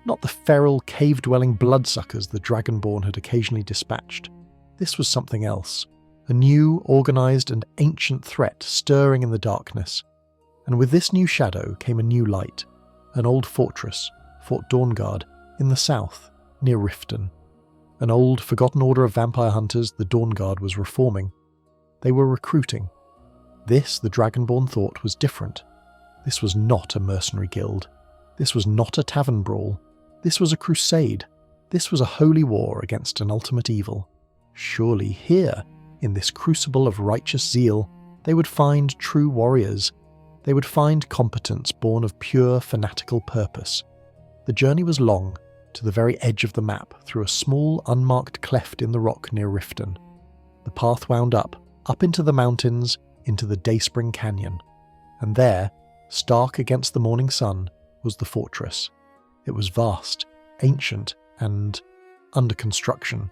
Not the feral, cave-dwelling bloodsuckers the Dragonborn had occasionally dispatched. This was something else. A new, organised and ancient threat stirring in the darkness. And with this new shadow came a new light. An old fortress, Fort Dawnguard, in the south, near Riften. An old, forgotten order of vampire hunters the Dawnguard was reforming. They were recruiting. This, the Dragonborn thought, was different. This was not a mercenary guild. This was not a tavern brawl. This was a crusade. This was a holy war against an ultimate evil. Surely here, in this crucible of righteous zeal, they would find true warriors. They would find competence born of pure, fanatical purpose. The journey was long, to the very edge of the map, through a small, unmarked cleft in the rock near Riften. The path wound up into the mountains, into the Dayspring Canyon. And there, stark against the morning sun, was the fortress. It was vast, ancient, and under construction.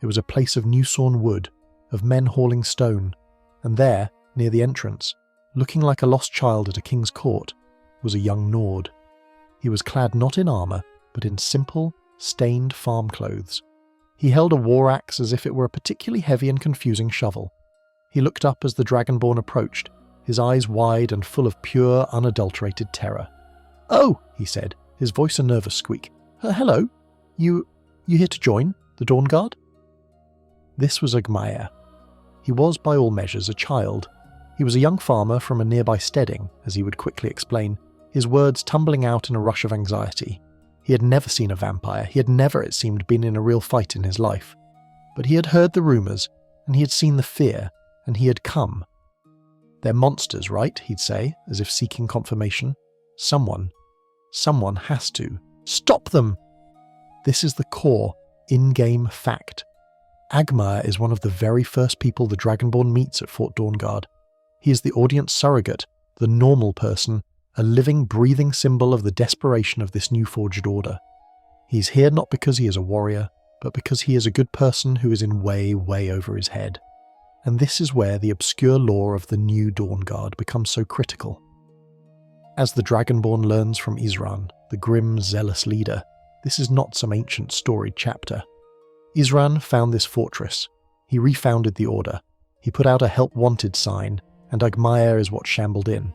It was a place of new-sawn wood, of men hauling stone, and there, near the entrance, looking like a lost child at a king's court, was a young Nord. He was clad not in armour, but in simple, stained farm clothes. He held a war axe as if it were a particularly heavy and confusing shovel. He looked up as the Dragonborn approached, his eyes wide and full of pure, unadulterated terror. "Oh," he said, his voice a nervous squeak. "Hello? You here to join the Dawnguard?" This was Agmaer. He was, by all measures, a child. He was a young farmer from a nearby steading, as he would quickly explain, his words tumbling out in a rush of anxiety. He had never seen a vampire. He had never, it seemed, been in a real fight in his life. But he had heard the rumours, and he had seen the fear, and he had come. "They're monsters, right?" he'd say, as if seeking confirmation. Someone has to. Stop them! This is the core, in-game fact. Agmaer is one of the very first people the Dragonborn meets at Fort Dawnguard. He is the audience surrogate, the normal person, a living, breathing symbol of the desperation of this new forged order. He's here not because he is a warrior, but because he is a good person who is in way, way over his head. And this is where the obscure lore of the new Dawnguard becomes so critical. As the Dragonborn learns from Isran, the grim, zealous leader, this is not some ancient storied chapter. Isran found this fortress. He refounded the order. He put out a help wanted sign, and Agmaer is what shambled in.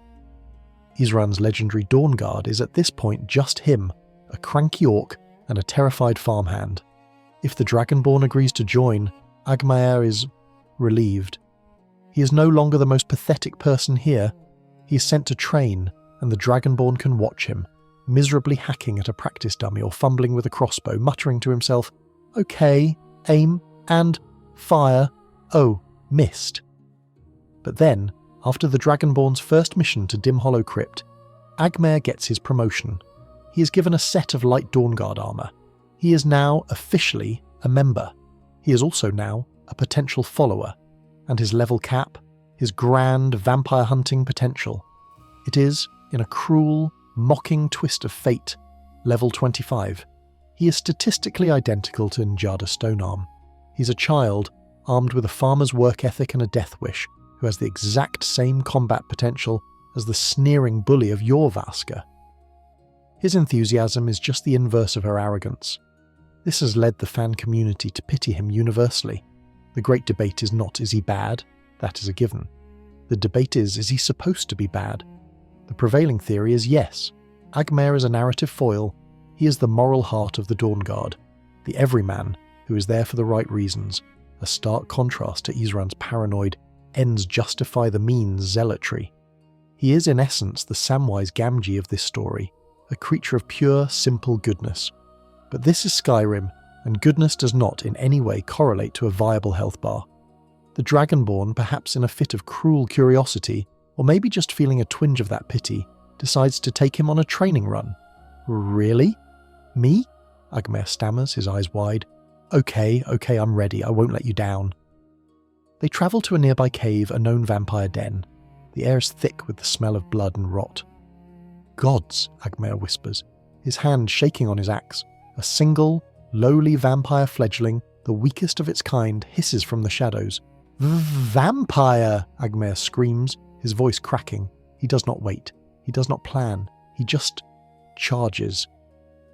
Isran's legendary Dawnguard is at this point just him, a cranky orc and a terrified farmhand. If the Dragonborn agrees to join, Agmaer is relieved. He is no longer the most pathetic person here. He is sent to train, and the Dragonborn can watch him, miserably hacking at a practice dummy or fumbling with a crossbow, muttering to himself, "Okay, aim, and fire. Oh, missed." But then, after the Dragonborn's first mission to Dim Hollow Crypt, Agmaer gets his promotion. He is given a set of light Dawnguard armour. He is now officially a member. He is also now a potential follower, and his level cap, his grand vampire hunting potential. It is, in a cruel, mocking twist of fate, level 25. He is statistically identical to Njada Stonearm. He's a child, armed with a farmer's work ethic and a death wish, who has the exact same combat potential as the sneering bully of your Vaska. His enthusiasm is just the inverse of her arrogance. This has led the fan community to pity him universally. The great debate is not, is he bad? That is a given. The debate is he supposed to be bad? The prevailing theory is yes. Agmaer is a narrative foil. He is the moral heart of the Dawnguard, the everyman who is there for the right reasons, a stark contrast to Isran's paranoid, ends justify the means zealotry. He is in essence the Samwise Gamgee of this story, a creature of pure, simple goodness. But this is Skyrim, and goodness does not in any way correlate to a viable health bar. The Dragonborn, perhaps in a fit of cruel curiosity, or maybe just feeling a twinge of that pity, decides to take him on a training run. "Really? Me?" Agmaer stammers, his eyes wide. Okay, I'm ready, I won't let you down." They travel to a nearby cave, a known vampire den. The air is thick with the smell of blood and rot. "Gods," Agmaer whispers, his hand shaking on his axe. A single, lowly vampire fledgling, the weakest of its kind, hisses from the shadows. "Vampire!" Agmaer screams, his voice cracking. He does not wait. He does not plan. He just charges.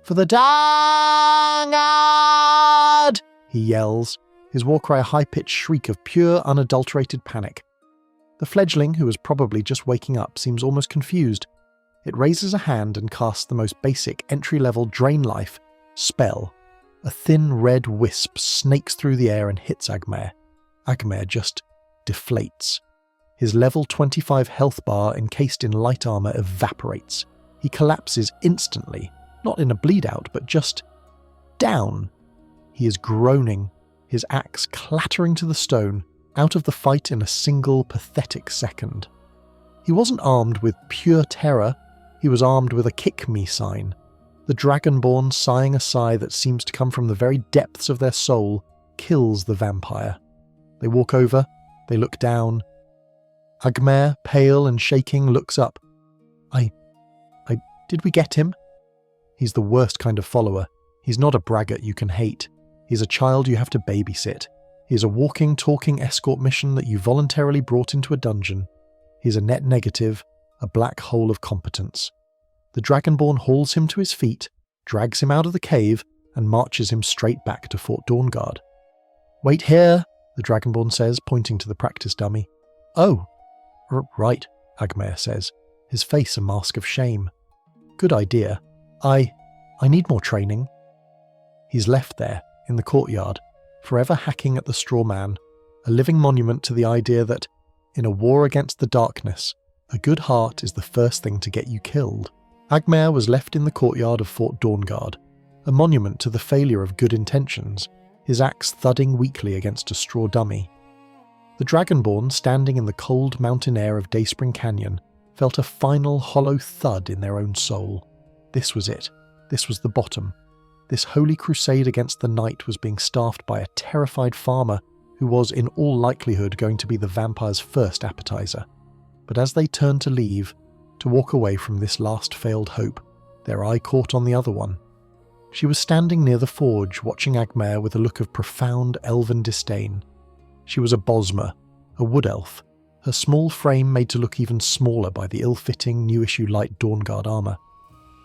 "For the Dawnguard!" he yells, his war cry a high-pitched shriek of pure, unadulterated panic. The fledgling, who is probably just waking up, seems almost confused. It raises a hand and casts the most basic, entry-level drain life spell. A thin red wisp snakes through the air and hits Agmaer. Agmaer just deflates. His level 25 health bar encased in light armour evaporates. He collapses instantly, not in a bleed-out, but just down. He is groaning, his axe clattering to the stone, out of the fight in a single pathetic second. He wasn't armed with pure terror, he was armed with a kick me sign. The Dragonborn, sighing a sigh that seems to come from the very depths of their soul, kills the vampire. They walk over, they look down. Agmaer, pale and shaking, looks up. Did we get him? He's the worst kind of follower. He's not a braggart you can hate. He's a child you have to babysit. He's a walking, talking escort mission that you voluntarily brought into a dungeon. He's a net negative, a black hole of competence. The Dragonborn hauls him to his feet, drags him out of the cave, and marches him straight back to Fort Dawnguard. "Wait here," the Dragonborn says, pointing to the practice dummy. "Oh, right," Agmaer says, his face a mask of shame. "Good idea. I need more training." He's left there, in the courtyard, forever hacking at the straw man, a living monument to the idea that, in a war against the darkness, a good heart is the first thing to get you killed. Agmaer was left in the courtyard of Fort Dawnguard, a monument to the failure of good intentions, his axe thudding weakly against a straw dummy. The Dragonborn, standing in the cold mountain air of Dayspring Canyon, felt a final hollow thud in their own soul. This was it. This was the bottom. This holy crusade against the night was being staffed by a terrified farmer who was in all likelihood going to be the vampire's first appetizer. But as they turned to leave, to walk away from this last failed hope, their eye caught on the other one. She was standing near the forge, watching Agmaer with a look of profound elven disdain. She was a Bosmer, a wood elf, her small frame made to look even smaller by the ill-fitting new-issue light Dawnguard armour.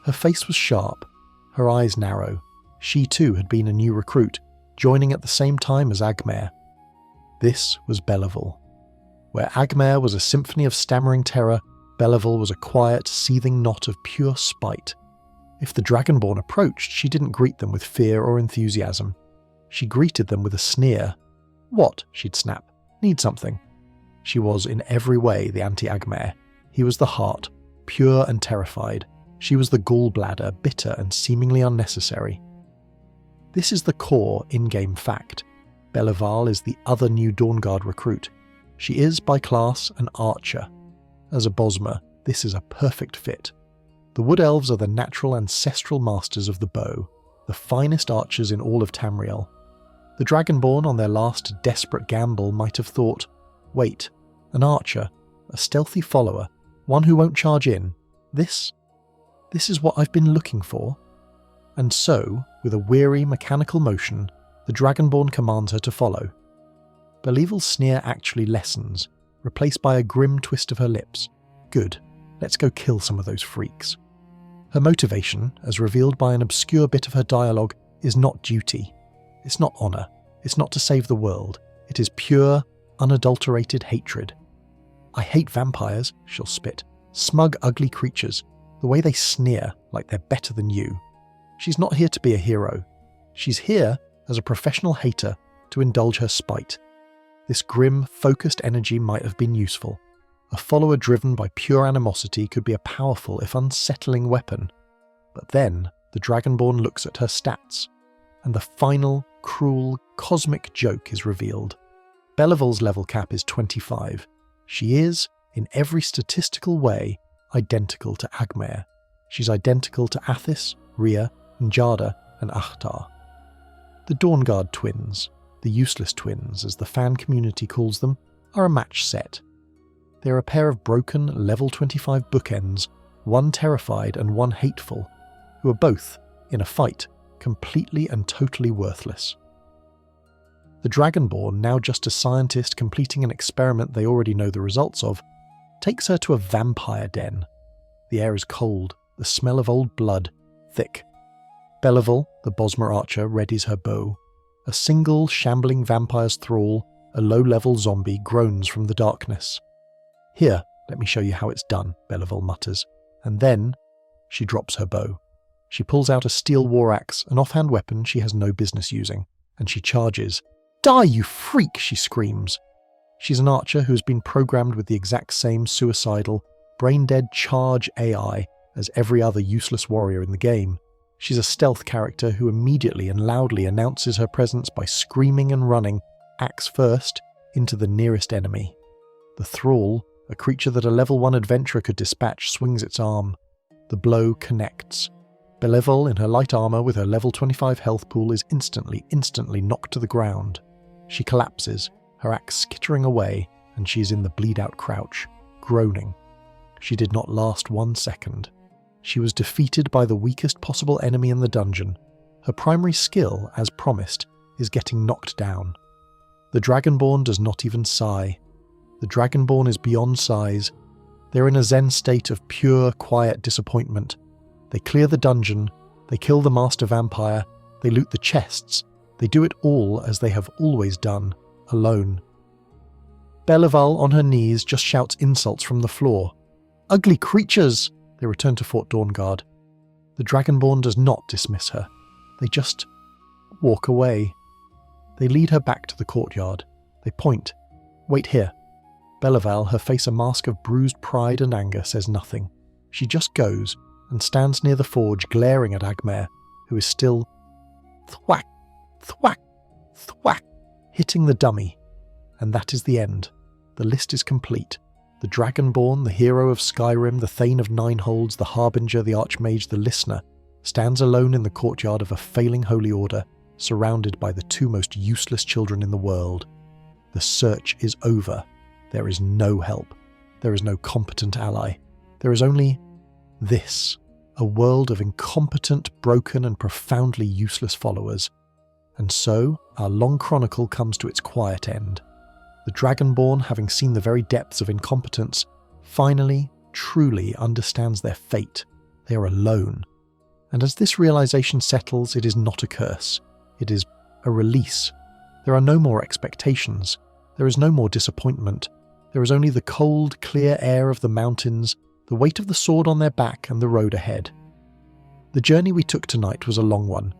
Her face was sharp, her eyes narrow. She too had been a new recruit, joining at the same time as Agmaer. This was Beleval. Where Agmaer was a symphony of stammering terror, Beleval was a quiet, seething knot of pure spite. If the Dragonborn approached, she didn't greet them with fear or enthusiasm. She greeted them with a sneer. "What?" she'd snap. "Need something?" She was in every way the anti-Agmaer. He was the heart, pure and terrified. She was the gallbladder, bitter and seemingly unnecessary. This is the core in-game fact. Beleval is the other new Dawnguard recruit. She is, by class, an archer. As a Bosmer, this is a perfect fit. The Wood Elves are the natural ancestral masters of the bow, the finest archers in all of Tamriel. The Dragonborn on their last desperate gamble might have thought, wait, an archer, a stealthy follower, one who won't charge in, this is what I've been looking for. And so, with a weary mechanical motion, the Dragonborn commands her to follow. Beleval's sneer actually lessens, replaced by a grim twist of her lips. Good, let's go kill some of those freaks. Her motivation, as revealed by an obscure bit of her dialogue, is not duty. It's not honour. It's not to save the world. It is pure, unadulterated hatred. I hate vampires, she'll spit. Smug, ugly creatures. The way they sneer like they're better than you. She's not here to be a hero. She's here, as a professional hater, to indulge her spite. This grim, focused energy might have been useful. A follower driven by pure animosity could be a powerful, if unsettling, weapon. But then, the Dragonborn looks at her stats, and the final, cruel, cosmic joke is revealed. Beleval's level cap is 25. She is, in every statistical way, identical to Agmaer. She's identical to Athis, Rhea, Njada, and Ahtar. The Dawnguard twins, the useless twins as the fan community calls them, are a match set. They're a pair of broken, level 25 bookends, one terrified and one hateful, who are both, in a fight, completely and totally worthless. The Dragonborn, now just a scientist completing an experiment they already know the results of, takes her to a vampire den. The air is cold, the smell of old blood, thick. Beleval, the Bosmer archer, readies her bow. A single shambling vampire's thrall, a low-level zombie, groans from the darkness. "Here, let me show you how it's done," Beleval mutters, and then she drops her bow. She pulls out a steel war axe, an offhand weapon she has no business using, and she charges. "Die, you freak!" she screams. She's an archer who has been programmed with the exact same suicidal, brain-dead charge AI as every other useless warrior in the game. She's a stealth character who immediately and loudly announces her presence by screaming and running, axe first, into the nearest enemy. The thrall, a creature that a level 1 adventurer could dispatch, swings its arm. The blow connects. Beleval, in her light armour with her level 25 health pool, is instantly knocked to the ground. She collapses, her axe skittering away, and she is in the bleed-out crouch, groaning. She did not last 1 second. She was defeated by the weakest possible enemy in the dungeon. Her primary skill, as promised, is getting knocked down. The Dragonborn does not even sigh. The Dragonborn is beyond sighs. They're in a zen state of pure, quiet disappointment. They clear the dungeon, they kill the master vampire, they loot the chests, they do it all as they have always done, alone. Beleval, on her knees, just shouts insults from the floor. "Ugly creatures!" They return to Fort Dawnguard. The Dragonborn does not dismiss her. They just walk away. They lead her back to the courtyard. They point. "Wait here." Beleval, her face a mask of bruised pride and anger, says nothing. She just goes and stands near the forge, glaring at Agmaer, who is still thwack, thwack, thwack, hitting the dummy. And that is the end. The list is complete. The Dragonborn, the hero of Skyrim, the Thane of Nineholds, the Harbinger, the Archmage, the Listener, stands alone in the courtyard of a failing holy order, surrounded by the 2 most useless children in the world. The search is over. There is no help. There is no competent ally. There is only this, a world of incompetent, broken, and profoundly useless followers. And so, our long chronicle comes to its quiet end. The Dragonborn, having seen the very depths of incompetence, finally, truly understands their fate. They are alone. And as this realization settles, it is not a curse. It is a release. There are no more expectations. There is no more disappointment. There is only the cold, clear air of the mountains, the weight of the sword on their back, and the road ahead. The journey we took tonight was a long one,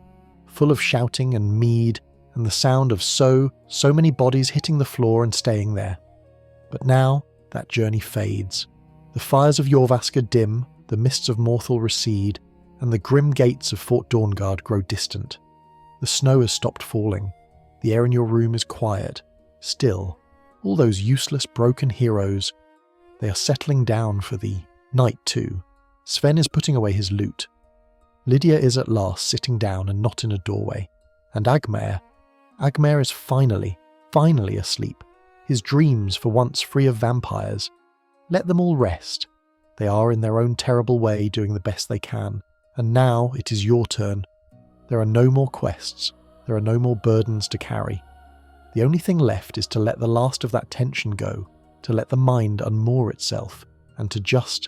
full of shouting and mead, and the sound of so many bodies hitting the floor and staying there. But now, that journey fades. The fires of Jorvaskr dim, the mists of Morthal recede, and the grim gates of Fort Dawnguard grow distant. The snow has stopped falling. The air in your room is quiet, still. All those useless, broken heroes, they are settling down for the night too. Sven is putting away his loot. Lydia is at last sitting down and not in a doorway. And Agmaer is finally asleep. His dreams, for once free of vampires. Let them all rest. They are in their own terrible way doing the best they can. And now it is your turn. There are no more quests. There are no more burdens to carry. The only thing left is to let the last of that tension go, to let the mind unmoor itself, and to just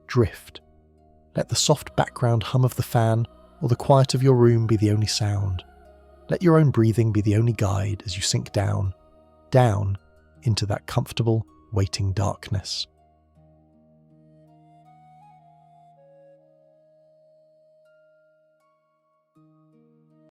drift. Let the soft background hum of the fan or the quiet of your room be the only sound. Let your own breathing be the only guide as you sink down into that comfortable, waiting darkness.